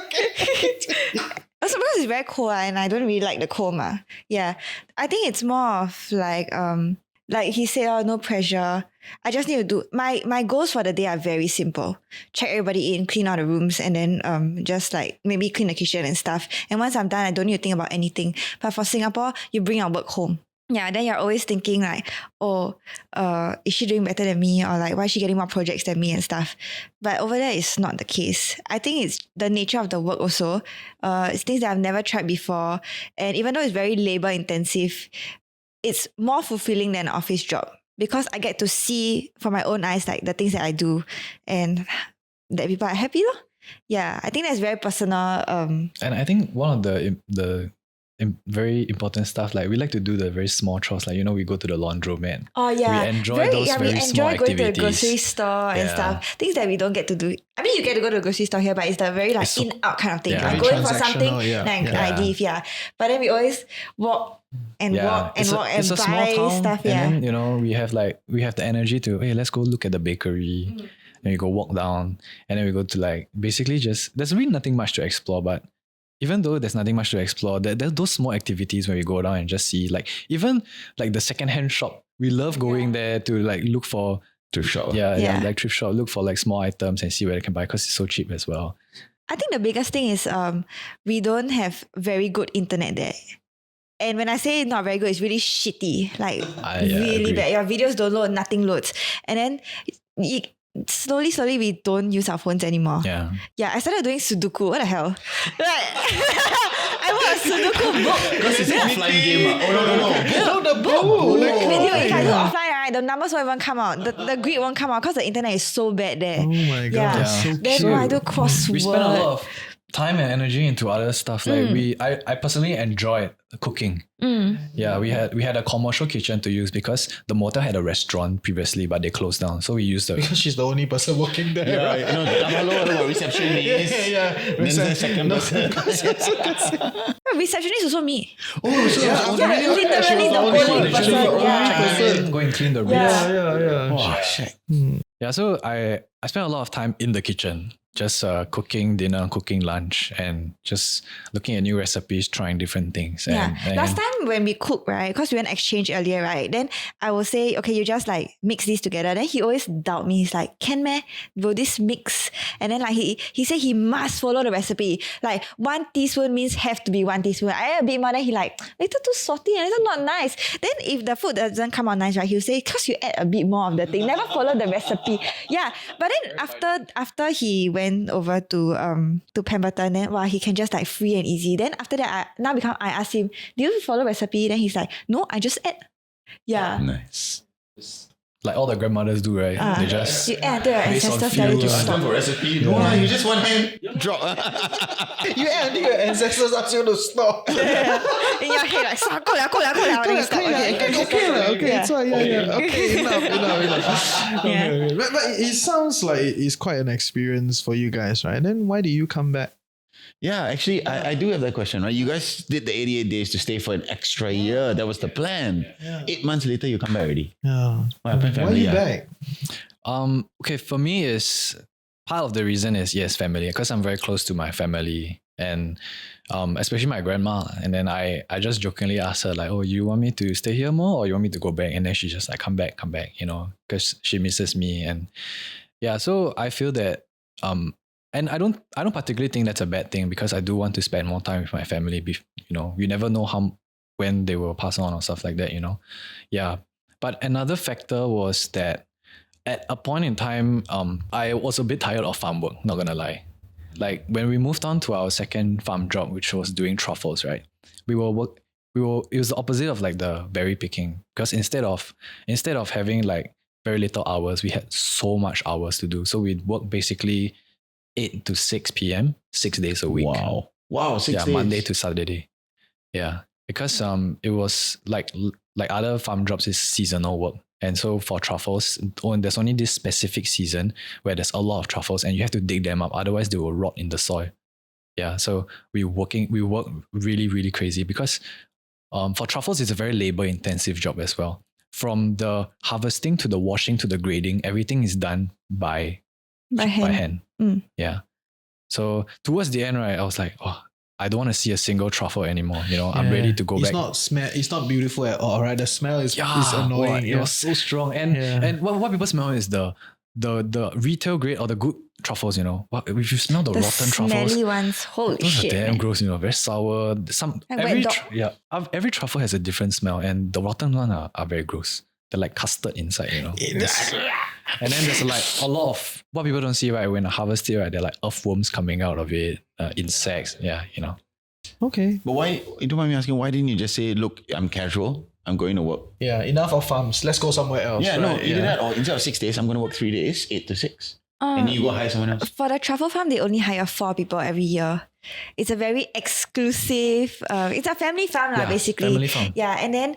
Also because it's very cold and I don't really like the cold. Yeah. I think it's more of like he said, oh, no pressure. I just need to do my goals for the day are very simple. Check everybody in, clean all the rooms, and then just like maybe clean the kitchen and stuff. And once I'm done, I don't need to think about anything. But for Singapore, you bring your work home. Yeah, then you're always thinking like, oh, is she doing better than me? Or like, why is she getting more projects than me and stuff? But over there, it's not the case. I think it's the nature of the work also. It's things that I've never tried before. And even though it's very labor intensive, it's more fulfilling than an office job because I get to see from my own eyes like the things that I do and that people are happy. Yeah, I think that's very personal. And I think one of the very important stuff, like we like to do the very small chores, like we go to the laundromat. Oh yeah, we enjoy those very small going activities. to the grocery store and stuff. Things that we don't get to do. I mean, you get to go to the grocery store here, but it's the very like It's so- in out kind of thing. Yeah. I'm Very going for something, transactional, then yeah. I leave. Yeah, but then we always walk and walk and walk and it's a small buy town, stuff. Yeah, and then we have the energy to, hey, let's go look at the bakery. And we go walk down, and then we go to like basically just, there's really nothing much to explore, but even though there's nothing much to explore, there's those small activities where we go down and just see, like even like the secondhand shop. We love going there to like look for Thrift shop. like thrift shop, look for like small items and see where they can buy because it's so cheap as well. I think the biggest thing is we don't have very good internet there. And when I say not very good, it's really shitty. Like really agree. bad. Your videos don't load, nothing loads. And then slowly we don't use our phones anymore. Yeah. Yeah, I started doing Sudoku. What the hell? Like, I bought a Sudoku book. Because it's an offline game. No, the book. Video, if I do offline, right, the numbers won't even come out. The grid won't come out because the internet is so bad there. Oh my god, Yeah. that's so Then cute. I do crossword. We spend a lot of time and energy into other stuff. Like I personally enjoyed cooking. Yeah, we had a commercial kitchen to use because the motel had a restaurant previously, but they closed down. So we used the Because she's the only person working there, Yeah, right? hello, receptionist. Yeah. Then the second person. Receptionist also me. Oh, so Literally the only person. Yeah. go and clean the rooms. Yeah. yeah. Oh, shit. Yeah, so I spent a lot of time in the kitchen. just cooking dinner, cooking lunch, and just looking at new recipes, trying different things. Yeah. And Last time when we cook, right, because we went exchange earlier, right, then I will say, okay, you just like mix these together. Then he always doubt me. He's like, can meh? Will this mix? And then like he said he must follow the recipe. Like 1 teaspoon means have to be 1 teaspoon. I add a bit more, then he like, little too salty and little not nice. Then if the food doesn't come out nice, right, he'll say, because you add a bit more of the thing. Never follow the recipe. Yeah. But then after he went over to Pemberton, then he can just like free and easy. Then after that, I asked him, do you follow recipe? Then he's like, no, I just add. Yeah. Nice. like all the grandmothers do, right? They just you add the based on ancestors feel value to to stop. For recipe, no lah, you just one hand drop. You add until your ancestors ask you to stop. In your head, like, 够了. Then you stop. Okay, Yeah. so yeah. Okay, enough. Yeah. Okay. But it sounds like it's quite an experience for you guys, right? Then why did you come back? Yeah, actually, I do have that question, right? You guys did the 88 days to stay for an extra year. That was the plan. 8 months later, you come back already. Yeah. What happened, Why are family? you back? okay, for me is part of the reason is yes, family, because I'm very close to my family and especially my grandma. And then I just jokingly asked her like, oh, you want me to stay here more or you want me to go back? And then she just like come back, you know, because she misses me. And yeah, so I feel that and I don't particularly think that's a bad thing because I do want to spend more time with my family. You know, you never know when they will pass on or stuff like that, you know. Yeah. But another factor was that at a point in time, I was a bit tired of farm work, not gonna lie. Like when we moved on to our second farm job, which was doing truffles, right? It was the opposite of like the berry picking because instead of having like very little hours, we had so much hours to do. So we'd work basically 8 to 6 p.m. 6 days a week. Wow, 6 days. Monday to Saturday. Yeah, because it was like other farm jobs is seasonal work, and so for truffles, there's only this specific season where there's a lot of truffles, and you have to dig them up. Otherwise, they will rot in the soil. Yeah, so we work really really crazy because for truffles, it's a very labor intensive job as well. From the harvesting to the washing to the grading, everything is done by hand. Mm. Yeah. So towards the end, right, I was like, oh, I don't want to see a single truffle anymore. You know, I'm ready to go back. It's not beautiful at all, right? The smell is annoying. It was so strong. And what people smell is the retail grade or the good truffles, you know. If you smell the rotten truffles, smelly ones, holy those shit. are damn man. gross, you know, very sour. Every truffle has a different smell, and the rotten ones are very gross. They're like custard inside, you know. And then there's like a lot of what people don't see, right? When I harvest it, right, they're like earthworms coming out of it, insects. Yeah, you know. Okay. But why, you don't mind me asking, why didn't you just say, look, I'm casual, I'm going to work? Yeah, enough of farms. Let's go somewhere else. Yeah, right? no, you did that. Or instead of 6 days, I'm going to work 3 days, 8 to 6. And then you go hire someone else. For the truffle farm, they only hire 4 people every year. It's a very exclusive, it's a family farm, basically. Family farm. Yeah, and then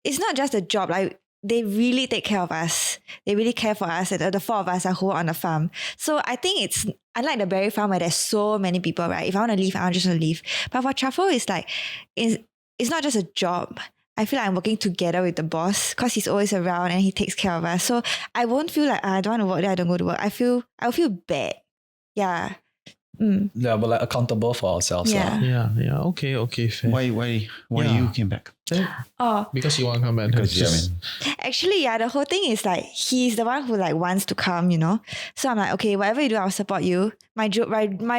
it's not just a job, like they really take care of us. They really care for us. And the 4 of us are who are on the farm. So I think it's unlike the berry farm where there's so many people, right? If I want to leave, I just want to leave. But for truffle, it's like, it's not just a job. I feel like I'm working together with the boss because he's always around and he takes care of us. So I won't feel like I don't want to work there, I don't go to work. I'll feel bad. Yeah. Yeah, but like accountable for ourselves. Yeah. Yeah. Okay, fair. Why Yeah. you came back? Oh, Because you want to come back. actually, yeah, the whole thing is like he's the one who like wants to come, you know. So I'm like, okay, whatever you do, I'll support you. My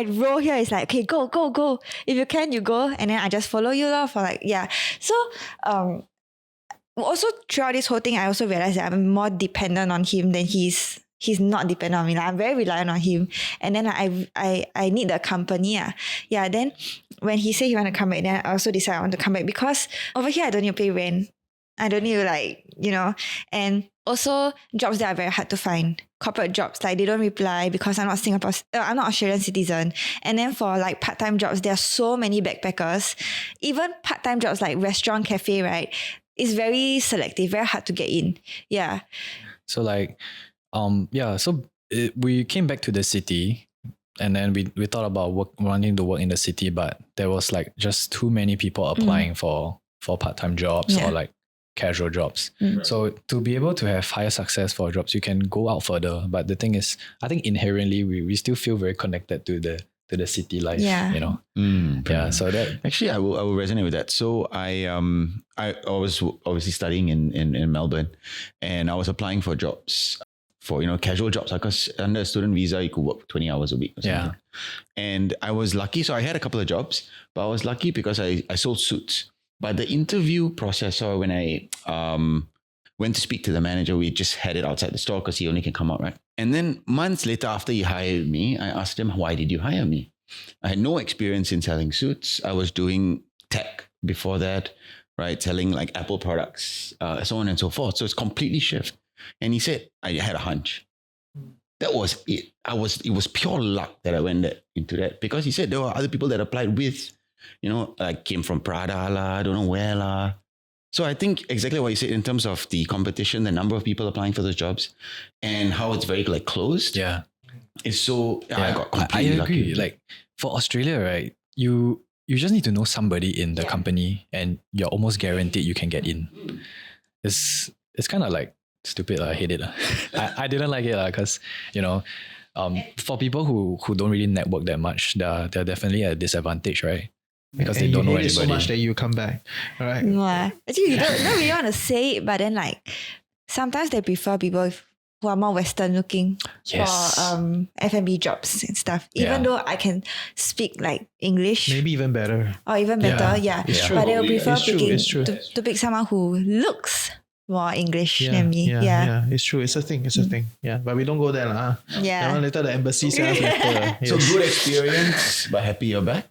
role here is like, okay, go. If you can, you go, and then I just follow you lor for like, yeah. So also throughout this whole thing, I also realized that I'm more dependent on him than he's not dependent on me. Like, I'm very reliant on him. And then I need the company. Yeah. Then when he said he want to come back, then I also decided I want to come back because over here I don't need to pay rent. I don't need to like, you know, and also jobs that are very hard to find. Corporate jobs, like they don't reply because I'm not Australian citizen. And then for like part-time jobs, there are so many backpackers. Even part-time jobs like restaurant, cafe, right? It's very selective, very hard to get in. Yeah. So like, we came back to the city and then we thought about wanting to work in the city, but there was like just too many people applying for part-time jobs or like casual jobs. So to be able to have higher success for jobs, you can go out further. But the thing is, I think inherently we still feel very connected to the city life. Yeah. You know. Yeah. So that Actually, I will resonate with that. So I was obviously studying in Melbourne, and I was applying for jobs, for casual jobs, because under a student visa you could work 20 hours a week or something. And I was lucky. So I had a couple of jobs, but I was lucky because I sold suits. But the interview process, or when I went to speak to the manager, we just had it outside the store because he only can come out, right? And then months later, after he hired me, I asked him, why did you hire me? I had no experience in selling suits. I was doing tech before that, right? Selling like Apple products, so on and so forth. So it's completely shift. And he said, I had a hunch. That was it. It was pure luck that I went into that, because he said there were other people that applied with, like came from Prada lah, I don't know where lah. So I think exactly what you said in terms of the competition, the number of people applying for those jobs, and how it's very like closed. yeah. It's so I got I completely agree. lucky. Like for Australia, right? You just need to know somebody in the company, and you're almost guaranteed you can get in. It's kind of like stupid. I hate it. I didn't like it because for people who don't really network that much, they're definitely at a disadvantage, right? Because they don't know you hate it anybody. so much that you come back, right? Yeah. Actually, you don't really want to say it, but then like sometimes they prefer people who are more Western looking Yes. for F&B jobs and stuff. Even though I can speak like English Maybe even better. or even better, yeah. It's true. But they will prefer It's true, picking it's true. to pick someone who looks more English Yeah, than me. Yeah. It's true. It's a thing. It's a thing. Yeah, but we don't go there lah. Yeah. That one later the embassy says later. So Yes. good experience, but happy you're back.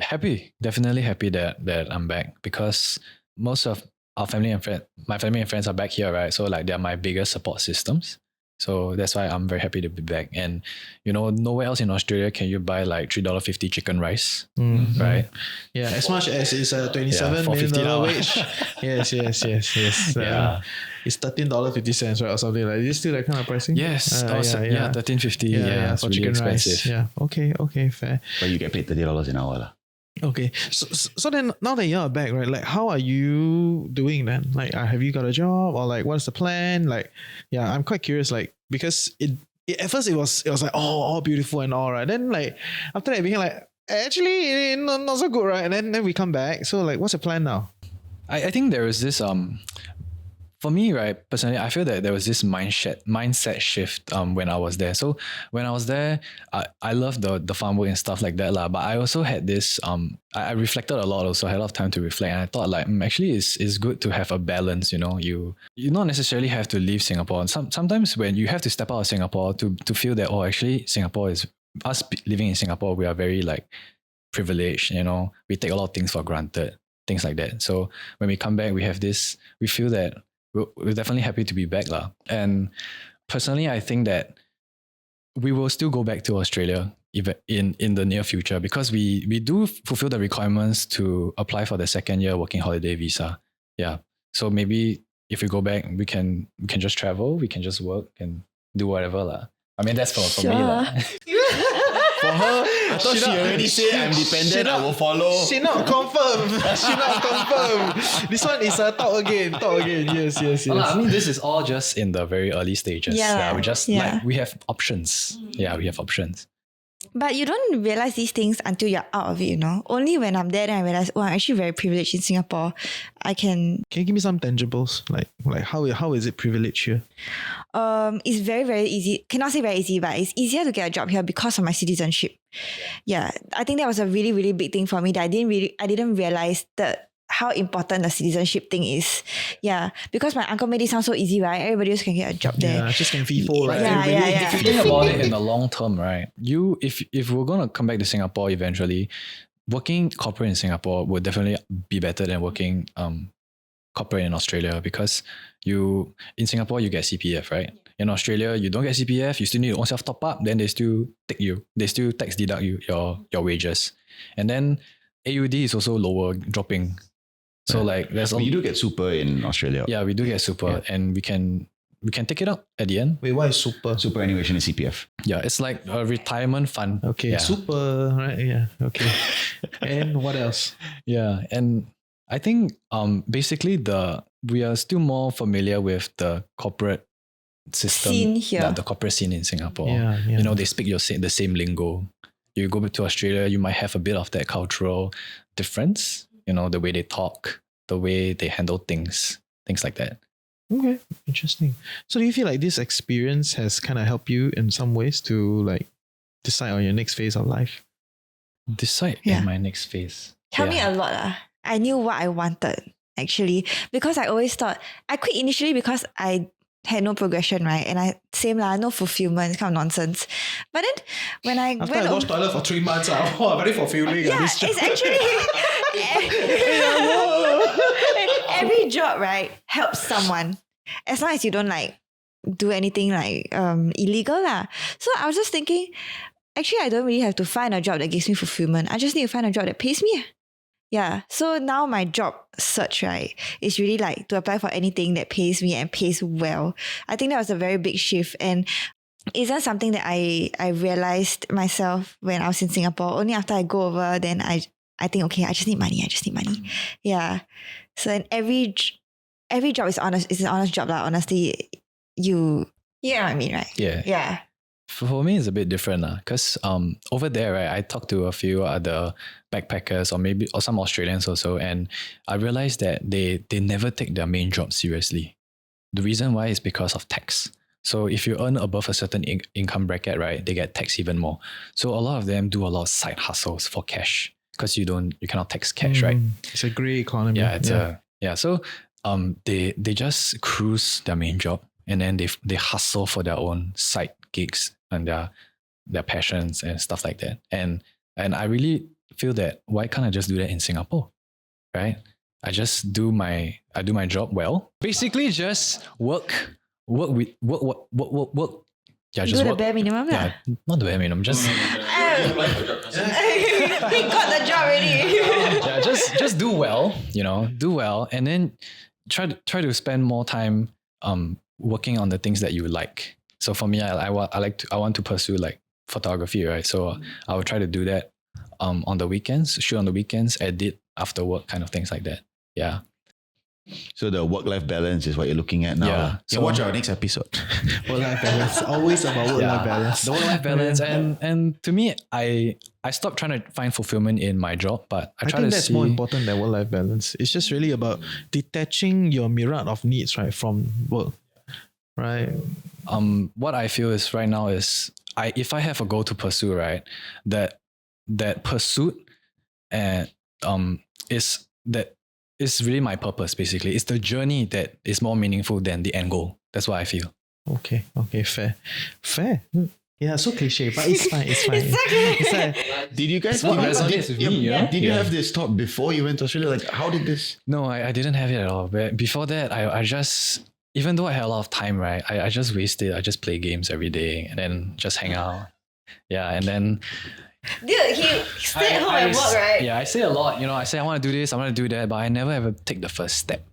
Happy, definitely happy that I'm back, because most of my family and friends are back here, right? So like they're my biggest support systems. So that's why I'm very happy to be back. And nowhere else in Australia can you buy like $3.50 chicken rice, right? Yeah, as much as it's a $27 $4.50 million now. wage. Yes. Yeah. It's $13.50, right, or something like. Is it still that kind of pricing? Yes, $13.50. Yeah, it's for really chicken expensive. rice. Yeah. Okay, fair. But you get paid $30 an hour lah. Okay, so then now that you're back, right? Like, how are you doing then? Like, have you got a job, or like, what's the plan? Like, yeah, I'm quite curious. Like, because it at first it was like, oh, all beautiful and all, right? Then like after that it became like, actually not so good, right? And then we come back. So like, what's the plan now? I think there is this for me, right, personally, I feel that there was this mindset shift when I was there. So when I was there, I loved the farm work and stuff like that lah. But I also had this I reflected a lot. Also, I had a lot of time to reflect, and I thought like actually it's good to have a balance. You not necessarily have to leave Singapore. Sometimes when you have to step out of Singapore to feel that actually Singapore is us living in Singapore, we are very like privileged. We take a lot of things for granted, things like that. So when we come back, we feel that we're definitely happy to be back lah. And personally, I think that we will still go back to Australia even in the near future, because we do fulfill the requirements to apply for the second year working holiday visa. Yeah. So maybe if we go back, we can just travel, we can just work and do whatever lah. I mean, that's for me lah. For her, I thought she already said I'm dependent, I will follow. She not confirm. This one is a talk again. Yes. I mean, this is all just in the very early stages. Yeah. We just like, we have options. Yeah, we have options. But you don't realize these things until you're out of it, Only when I'm there, then I realize, I'm actually very privileged in Singapore. Can you give me some tangibles? Like how is it privilege here? It's very, very easy. Cannot say very easy, but it's easier to get a job here because of my citizenship. Yeah, I think that was a really, really big thing for me that I didn't realize that how important the citizenship thing is. Yeah, because my uncle made it sound so easy, right? Everybody else can get a job there. Yeah, just can FIFO, right? Yeah. If you think about it in the long term, right? If we're gonna come back to Singapore eventually, working corporate in Singapore would definitely be better than working corporate in Australia, because in Singapore you get CPF, right? In Australia you don't get CPF, you still need to own self top up, then they still tax deduct your wages. And then AUD is also lower, dropping. So like there's You do get super in Australia. yeah, we do get super, and we can take it out at the end. Wait, what is super? Superannuation is CPF. Yeah, it's like a retirement fund. Okay, Yeah. super, right? Yeah, okay. And what else? Yeah, and I think basically the we are still more familiar with the corporate system, Scene here. the corporate scene in Singapore. Yeah, yeah. You know, they speak the same lingo. You go to Australia, you might have a bit of that cultural difference. You know, the way they talk, the way they handle things like that. Okay, interesting. So do you feel like this experience has kind of helped you in some ways to like decide on your next phase of life? Decide Yeah. in my next phase. Helped me Yeah. a lot. I knew what I wanted actually, because I always thought I quit initially because I had no progression, right? And no fulfillment, kind of nonsense. But then when I After went I washed toilet for 3 months, very fulfilling. yeah, this job. it's actually every job, right, helps someone as long as you don't like do anything like illegal lah. So I was just thinking, actually, I don't really have to find a job that gives me fulfillment. I just need to find a job that pays me. Yeah. So now my job search, right, is really like to apply for anything that pays me and pays well. I think that was a very big shift, and isn't something that I realized myself when I was in Singapore. Only after I go over, then I think, okay, I just need money. Yeah. So then every job is honest. It's an honest job lah. Honestly, you know what I mean, right? Yeah. Yeah. For me, it's a bit different because over there, right, I talked to a few other backpackers or some Australians also, and I realized that they never take their main job seriously. The reason why is because of tax. So if you earn above a certain income bracket, right, they get taxed even more. So a lot of them do a lot of side hustles for cash because you cannot tax cash, right? It's a grey economy. Yeah, So they just cruise their main job, and then they hustle for their own side gigs and their passions and stuff like that. And I really feel that why can't I just do that in Singapore, right? I just do my job well. Basically, just work. Yeah, just Do the work. bare minimum lah. Yeah, not the bare minimum. Just He got the job already. yeah, just do well. You know, do well, and then try to spend more time working on the things that you like. So for me, I want to pursue like photography, right? So I will try to do that on the weekends, shoot on the weekends, edit after work, kind of things like that. Yeah. So the work-life balance is what you're looking at now. Yeah. So So- watch our next episode. Work-life balance. Always about work-life balance. The work-life balance, and to me, I stopped trying to find fulfillment in my job, but I I try think to that's see more important than work-life balance. It's just really about detaching your myriad of needs, right, from work. Right. what I feel is right now is if I have a goal to pursue, right, that pursuit and is really my purpose. Basically, it's the journey that is more meaningful than the end goal. That's what I feel. Okay, fair. Yeah, so cliche, but it's fine. It's fine. It's like, Did you guys what resonates with me, you know? Did you Yeah. have this thought before you went to Australia? Like, how did this? No, I didn't have it at all. But before that, I just, even though I had a lot of time, right, I just wasted. I just play games every day and then just hang out. Yeah, and then Dude, he stayed at home and work, right? Yeah, I say a lot. You know, I say I want to do this, I want to do that, but I never ever take the first step.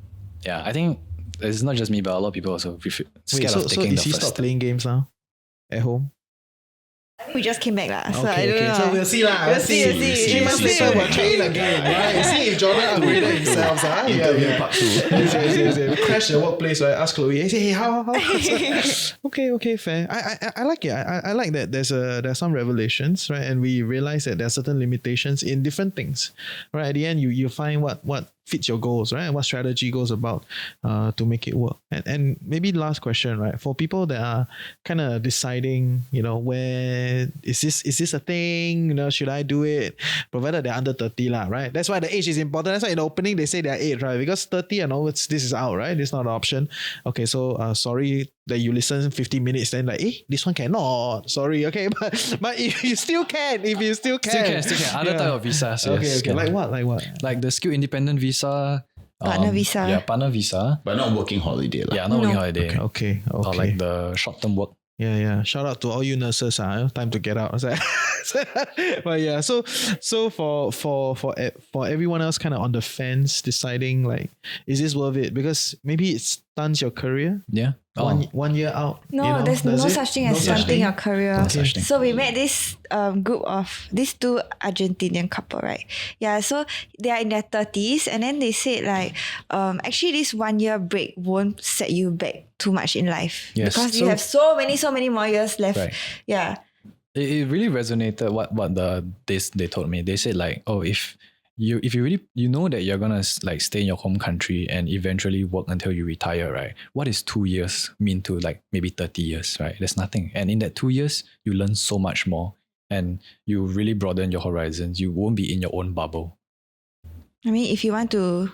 Yeah, I think it's not just me, but a lot of people also scared so of taking is the he first stopped step. playing games now at home? We just came back lah, so I don't Okay. know. So we'll see lah. We'll see. 3 months We'll see. later, we'll train again, right? See if Jordan upgraded himself. Interview part 2. Yes. Crash the workplace, right? Ask Chloe. Hey, how? Okay, fair. I like it. I like that there's some revelations, right? And we realize that there are certain limitations in different things, right? At the end, you find what fits your goals, right? And what strategy goes about to make it work. And maybe last question, right? For people that are kind of deciding, you know, where is this a thing? You know, should I do it? Provided they're under 30 lah, right? That's why the age is important. That's why in the opening they say they're 8, right? Because 30 and onwards, this is out, right? It's not an option. Okay, so sorry that you listen 15 minutes, then like, this one cannot. Sorry, okay, but if you still can, Still can. Other type of visas. Okay, yes, okay. can. Like what? Like the skill independent visa. Partner visa. Yeah, partner visa. But not working holiday. Lah. Yeah, not working holiday. Okay. Or like the short-term work. Yeah. Shout out to all you nurses. Time to get out. But yeah, so for everyone else kind of on the fence deciding like, is this worth it? Because maybe it's stunts your career? Yeah. One year out? No, you know, there's no does it? such thing No as such stunting thing? your career. No such thing. So we met this group of these two Argentinian couple, right? Yeah, so they are in their 30s, and then they said like, actually this 1 year break won't set you back too much in life Yes, because you so- have so many more years left. Right. Yeah. It really resonated what they told me. They said like, oh, if you really know that you're gonna like stay in your home country and eventually work until you retire, right? What is 2 years mean to like maybe 30 years, right? There's nothing. And in that 2 years, you learn so much more and you really broaden your horizons. You won't be in your own bubble. I mean, if you want to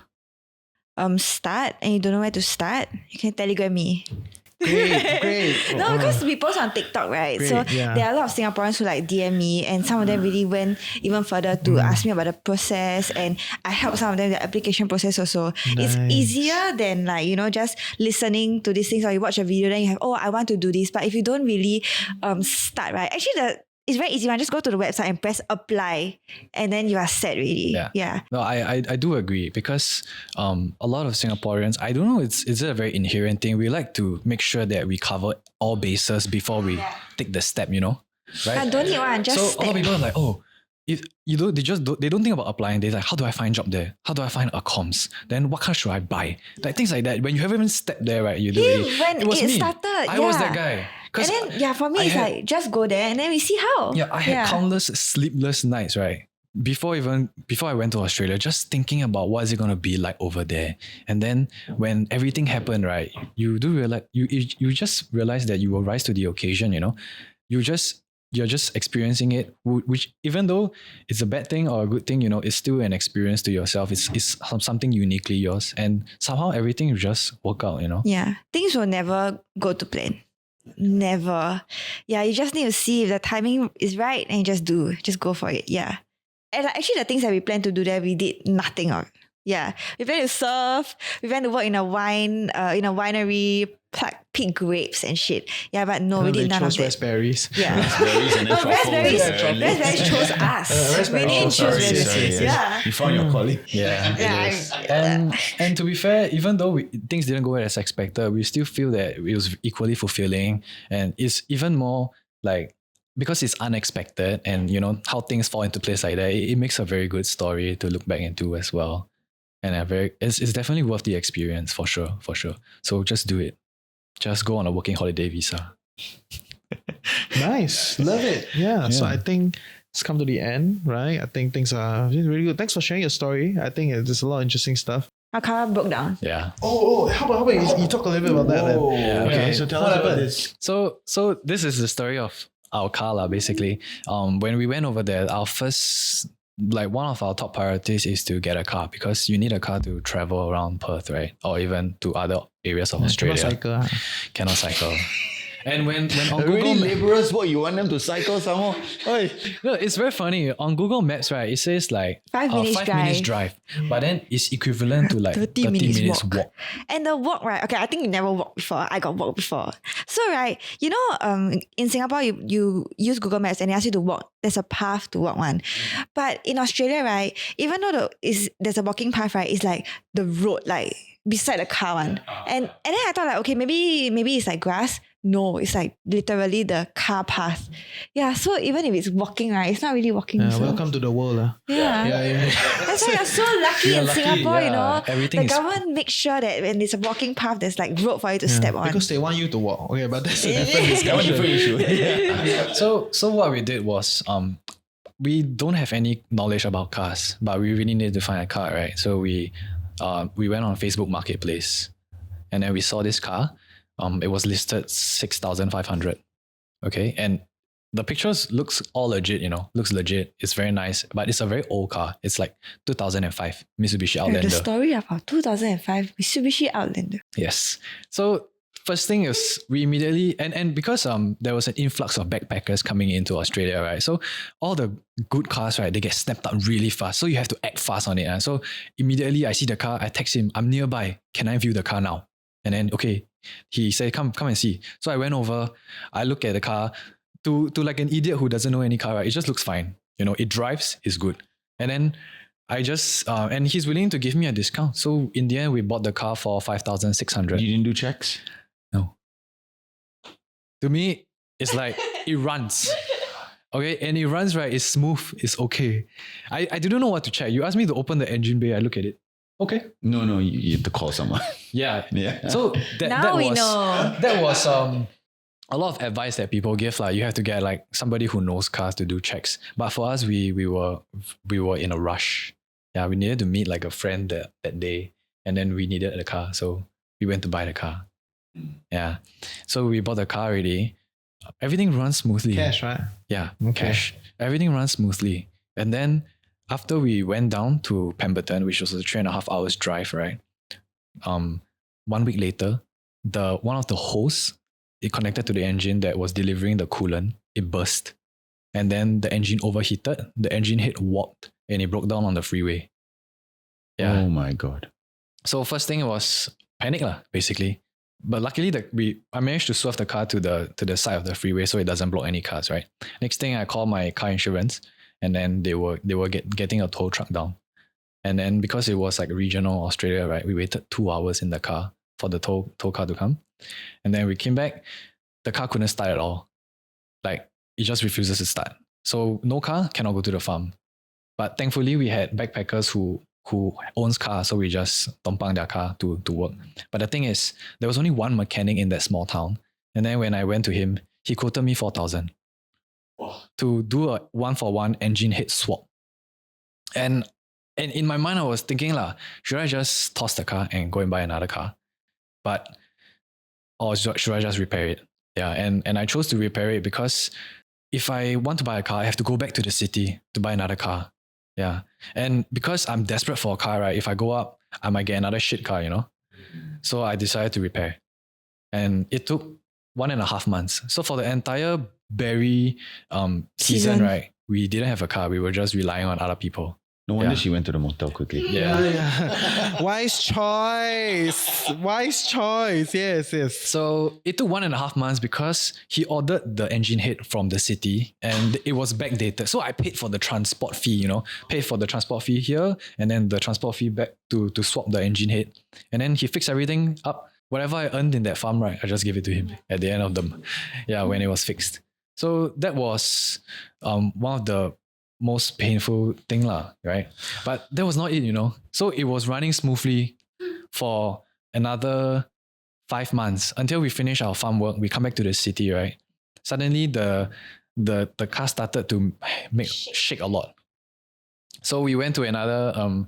start and you don't know where to start, you can Telegram me. Great. No, because we post on TikTok, right? Great, so yeah. there are a lot of Singaporeans who like DM me, and some of them really went even further to ask me about the process, and I help some of them with the application process also. It's Nice. easier than like, you know, just listening to these things, or you watch a video, then you have, oh, I want to do this. But if you don't really start, right? Actually, it's very easy. Man. Just go to the website and press apply, and then you are set really. Yeah. No, I do agree because a lot of Singaporeans, I don't know, it's a very inherent thing. We like to make sure that we cover all bases before we take the step, you know? Right? I don't need one. Just So a lot of people are like, oh, they don't think about applying. They're like, how do I find job there? How do I find a comms? Then what car should I buy? Like things like that. When you haven't even stepped there, right? You do it. when It was it me. started, I was yeah. that guy. And then for me, I it's had- like just go there and then we see how. Yeah, I had countless sleepless nights, right? Before I went to Australia, just thinking about what is it gonna be like over there. And then when everything happened, right, you do realize you just realize that you will rise to the occasion, you know. You're just experiencing it, which even though it's a bad thing or a good thing, you know, it's still an experience to yourself. It's something uniquely yours. And somehow everything will just work out, you know. Yeah, things will never go to plan. Never. Yeah, you just need to see if the timing is right and you just go for it. Yeah. And actually the things that we planned to do there, we did nothing of. Yeah. We planned to surf, we planned to work in a winery, pick grapes and shit. Yeah, but no, we They did none of chose that. raspberries. Yeah. Raspberries and then No, truffles. raspberries chose us. raspberries. We didn't Oh, choose sorry, raspberries. yes. Yeah. You found your colleague. Yeah. Yeah, And to be fair, even though things didn't go as expected, we still feel that it was equally fulfilling, and it's even more like because it's unexpected, and you know how things fall into place like that. It makes a very good story to look back into as well, and it's definitely worth the experience for sure. So just do it. Just go on a working holiday visa. Nice. Love it. Yeah. So Yeah. I think it's come to the end, right? I think things are really good. Thanks for sharing your story. I think there's a lot of interesting stuff. Our car broke down. Yeah. How about you talk a little bit about that then? Yeah, okay. So tell What us about happened? this. So this is the story of our car lah, basically. When we went over there, our first, like one of our top priorities is to get a car because you need a car to travel around Perth, right? Or even to other areas of Australia. Cannot cycle, huh? Cannot cycle. And when on Already Google Maps, laborers, what you want them to cycle some more? Oi. no, it's very funny. On Google Maps, right, it says like 5 minutes 5 minutes drive, but then it's equivalent to like 30 minutes walk. And the walk, right? Okay, I think you never walked before. I got walked before. So, right, you know, in Singapore, you use Google Maps and they ask you to walk. There's a path to walk one. But in Australia, right, even though there's a walking path, right, it's like the road, like beside the car one. And then I thought like, okay, maybe it's like grass. No, it's like literally the car path. Yeah, so even if it's walking, right, it's not really walking. Yeah, so. welcome to the world. Yeah. Yeah. That's why you're so lucky You're in lucky, Singapore, you yeah. know. Everything the is- government makes sure that when it's a walking path, there's like road for you to step on. Because they want you to walk. Okay, but that's a different Different discussion. issue. So what we did was we don't have any knowledge about cars, but we really needed to find a car, right? So we went on Facebook Marketplace, and then we saw this car. It was listed 6,500. Okay, and the pictures looks all legit, you know, looks legit. It's very nice, but it's a very old car. It's like 2005 Mitsubishi The Outlander. story about 2005 Mitsubishi Outlander. Yes. So first thing is we immediately and because there was an influx of backpackers coming into Australia, right? So all the good cars, right, they get snapped up really fast. So you have to act fast on it. And so immediately I see the car, I text him, I'm nearby. Can I view the car now? And then okay, he said, come and see. So I went over, I look at the car to like an idiot who doesn't know any car, right? It just looks fine. You know, it drives, it's good. And then I just and he's willing to give me a discount. So in the end, we bought the car for 5,600. You didn't do checks? No. To me, it's like it runs. Okay, and it runs right. It's smooth. It's okay. I didn't know what to check. You asked me to open the engine bay. I look at it. Okay. No, you have to call someone. Yeah. Yeah. So Now we know. that was a lot of advice that people give. Like you have to get like somebody who knows cars to do checks. But for us, we were in a rush. Yeah, we needed to meet like a friend that day, and then we needed a car, so we went to buy the car. Yeah, so we bought the car already. Everything runs smoothly. Cash, right? Yeah, Okay. cash. Everything runs smoothly. And then after we went down to Pemberton, which was a 3.5 hours drive, right? 1 week later, one of the hoses it connected to the engine that was delivering the coolant, it burst. And then the engine overheated, the engine head warped, and it broke down on the freeway. Yeah. Oh my God. So first thing was panic lah, basically. But luckily I managed to swerve the car to the side of the freeway so it doesn't block any cars, right? Next thing I called my car insurance, and then they were getting a tow truck down. And then because it was like regional Australia, right? We waited 2 hours in the car for the tow car to come. And then we came back, the car couldn't start at all. Like it just refuses to start. So no car, cannot go to the farm. But thankfully we had backpackers who owns cars, so we just tompang their car to work. But the thing is, there was only one mechanic in that small town. And then when I went to him, he quoted me 4,000 to do a 1-for-1 engine head swap. And in my mind, I was thinking, should I just toss the car and go and buy another car? Or should I just repair it? Yeah, and I chose to repair it because if I want to buy a car, I have to go back to the city to buy another car. Yeah. And because I'm desperate for a car, right? If I go up, I might get another shit car, So I decided to repair. And it took 1.5 months. So for the entire berry season, right? We didn't have a car. We were just relying on other people. No wonder Yeah. she went to the motel quickly. Yeah. Wise choice. Yes. So it took 1.5 months because he ordered the engine head from the city and it was backdated. So I paid for the transport fee, paid for the transport fee here and then the transport fee back to swap the engine head. And then he fixed everything up. Whatever I earned in that farm, right, I just gave it to him at the end of when it was fixed. So that was one of the most painful thing right? But that was not it, So it was running smoothly for another 5 months until we finish our farm work. We come back to the city, right? Suddenly the car started to shake a lot. So we went to another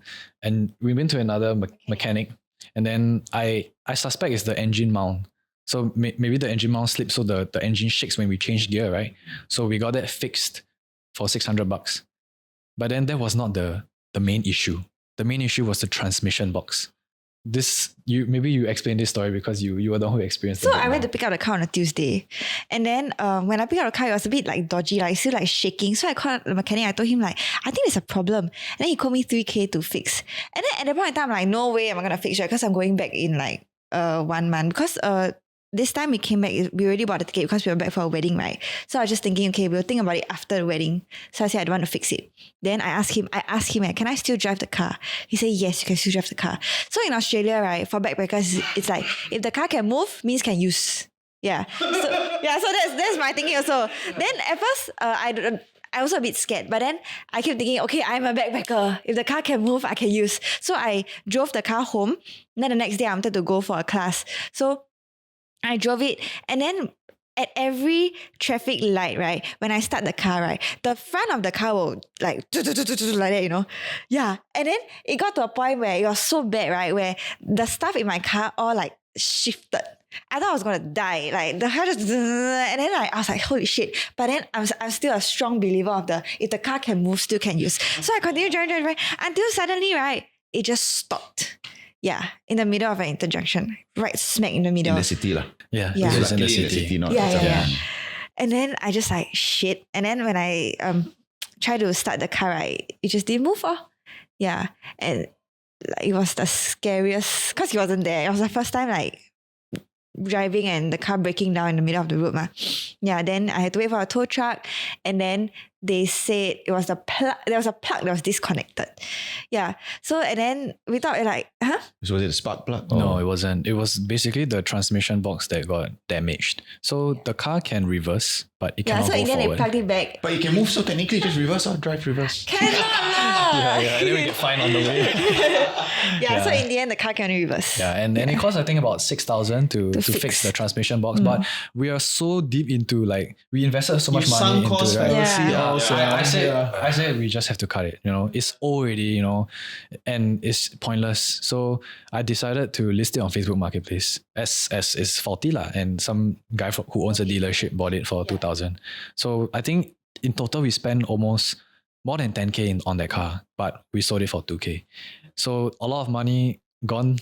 mechanic, and then I suspect it's the engine mount. So maybe the engine mount slipped, so the engine shakes when we change gear, right? So we got that fixed for $600. But then that was not the main issue. The main issue was the transmission box. Maybe you explain this story because you were the one who experienced it. So I went to pick up the car on a Tuesday. And then when I picked up the car, it was a bit like dodgy, like still like shaking. So I called the mechanic. I told him I think there's a problem. And then he called me $3,000 to fix. And then at that point in time, I'm like, no way am I going to fix it because I'm going back in 1 month. Because this time we came back, we already bought the ticket because we were back for a wedding, right? So I was just thinking, okay, we'll think about it after the wedding. So I said, I don't want to fix it. Then I asked him, can I still drive the car? He said, yes, you can still drive the car. So in Australia, right, for backpackers, it's like, if the car can move, means can use. Yeah. So that's my thinking also. Then at first, I was a bit scared, but then I kept thinking, okay, I'm a backpacker. If the car can move, I can use. So I drove the car home. Then the next day I wanted to go for a class. So I drove it, and then at every traffic light, right, when I start the car, right, the front of the car will like that, Yeah. And then it got to a point where it was so bad, right, where the stuff in my car all like shifted. I thought I was going to die. Like the car just, and then I was like, holy shit. But then I'm still a strong believer of if the car can move, still can use. So I continued driving until suddenly, right, it just stopped. Yeah, in the middle of an interjunction, right smack in the middle. In the city lah. Yeah, Yeah. this is in the Luckily city. not Yeah. And then I just like, shit. And then when I tried to start the car, right, it just didn't move. Yeah. And it was the scariest, because he wasn't there. It was the first time driving and the car breaking down in the middle of the road. Yeah, then I had to wait for a tow truck, and then they said it was the plug. There was a plug that was disconnected. Yeah. So and then we thought like, huh? So was it a spark plug? No, it wasn't. It was basically the transmission box that got damaged. So the car can reverse, but it Yeah. cannot So go in the end, they forward. plugged it back. But you can move, so technically just reverse or drive reverse. Cannot lah. Yeah, and then we get fined on the way. Yeah. So in the end, the car can only reverse. Yeah, and it costs I think about 6,000 to To fix fix. the transmission box. But we are so deep into like we invested so much You money sunk into cost it. Right? fallacy Yeah. also. I said we just have to cut it. It's already and it's pointless. So I decided to list it on Facebook Marketplace as it's faulty lah. And some guy who owns a dealership bought it for 2,000. So I think in total we spent almost more than 10K on that car, but we sold it for 2K. So a lot of money gone,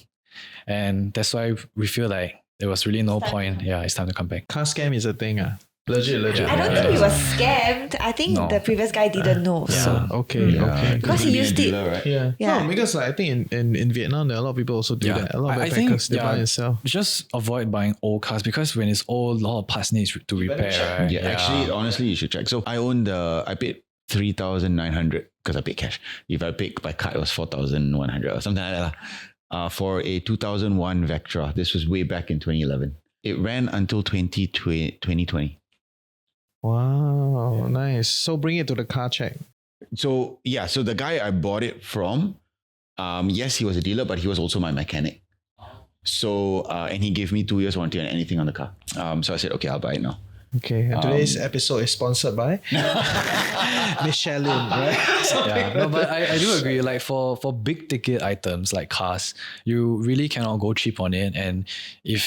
and that's why we feel like there was really no point. Yeah, it's time to come back. Car scam is a thing. Legit. I don't think he was scammed. I think No. the previous guy didn't know. So Okay. Okay. Because he used it. Right? Yeah. Yeah. No, because like, I think in Vietnam, there are a lot of people also do Yeah. that. A lot of I think, backpackers, they buy and sell. just avoid buying old cars because when it's old, a lot of parts needs to repair, right? Yeah, actually, honestly, you should check. So I paid 3,900 because I paid cash. If I paid by card, it was 4,100 or something like that. For a 2001 Vectra. This was way back in 2011. It ran until 2020. Wow, nice. So bring it to the car check. So yeah, so the guy I bought it from, yes, he was a dealer, but he was also my mechanic. So and he gave me 2 years warranty on anything on the car. So I said, okay, I'll buy it now. Okay, and today's episode is sponsored by Michelin, right? Yeah, no, but I do agree. Like for big ticket items like cars, you really cannot go cheap on it, and you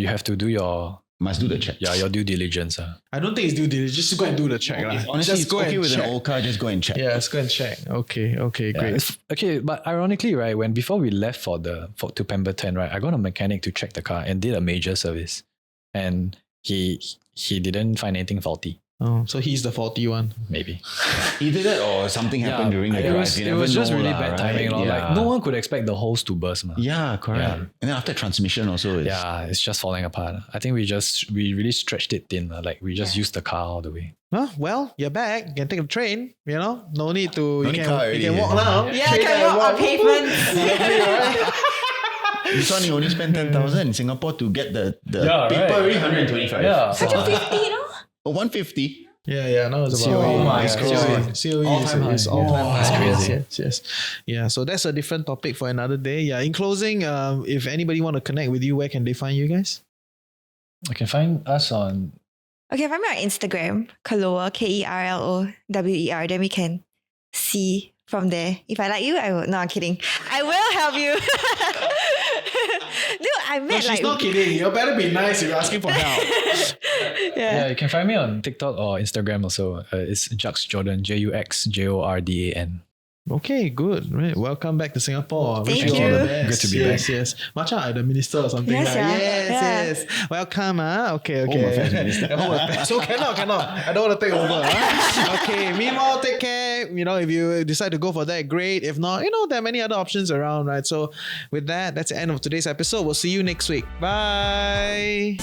have to do your Must do the check. your due diligence. I don't think it's due diligence. Just go and do the check. lah. Honestly, just it's okay with check. an old car. Just go and check. Yeah, let's go and check. Okay, Yeah, great. okay, but ironically, right, before we left to Pemberton, right, I got a mechanic to check the car and did a major service, and he didn't find anything faulty. Oh, so he's the faulty one. Maybe. Either that or something happened during the it drive. was, You it never was just know really lah, bad right? timing. Lor. Yeah. Like no one could expect the hose to burst. Ma. Yeah, correct. Yeah. And then after transmission also is. Yeah, it's just falling apart. I think we really stretched it thin. Like we just used the car all the way. Huh? Well, you're back. You can take a train. No need to. No you need can, car you already, can walk yeah. now. Yeah, Train can and walk on pavements. Lovely, right? This one you only spend 10,000 in Singapore to get the Yeah, paper right. already 125. Yeah. 150, Oh, 150. Yeah. Now it's about. COE. Oh my It's god. crazy. COE All-time high. is all time That's high. crazy. Yes. Yeah. So that's a different topic for another day. Yeah. In closing, if anybody want to connect with you, where can they find you guys? You can find us on. Okay, find me on Instagram, Kerlower, KERLOWER. Then we can see from there. If I like you, I will. No, I'm kidding. I will help you. No, I No, meant she's like. not kidding. You better be nice if you're asking for help. Yeah, you can find me on TikTok or Instagram also. It's Jux Jordan, JUXJORDAN. Okay, good. Right. Welcome back to Singapore. Thank Wish you all the you. best. Good to be yes, Yes, Macam I the minister or something. Yes, right? yeah. Yes. Welcome. Okay. Home Affairs Minister. Home Affairs. So cannot. I don't want to take over. Okay. Meanwhile, take care. If you decide to go for that, great. If not, there are many other options around, right? So with that, that's the end of today's episode. We'll see you next week. Bye.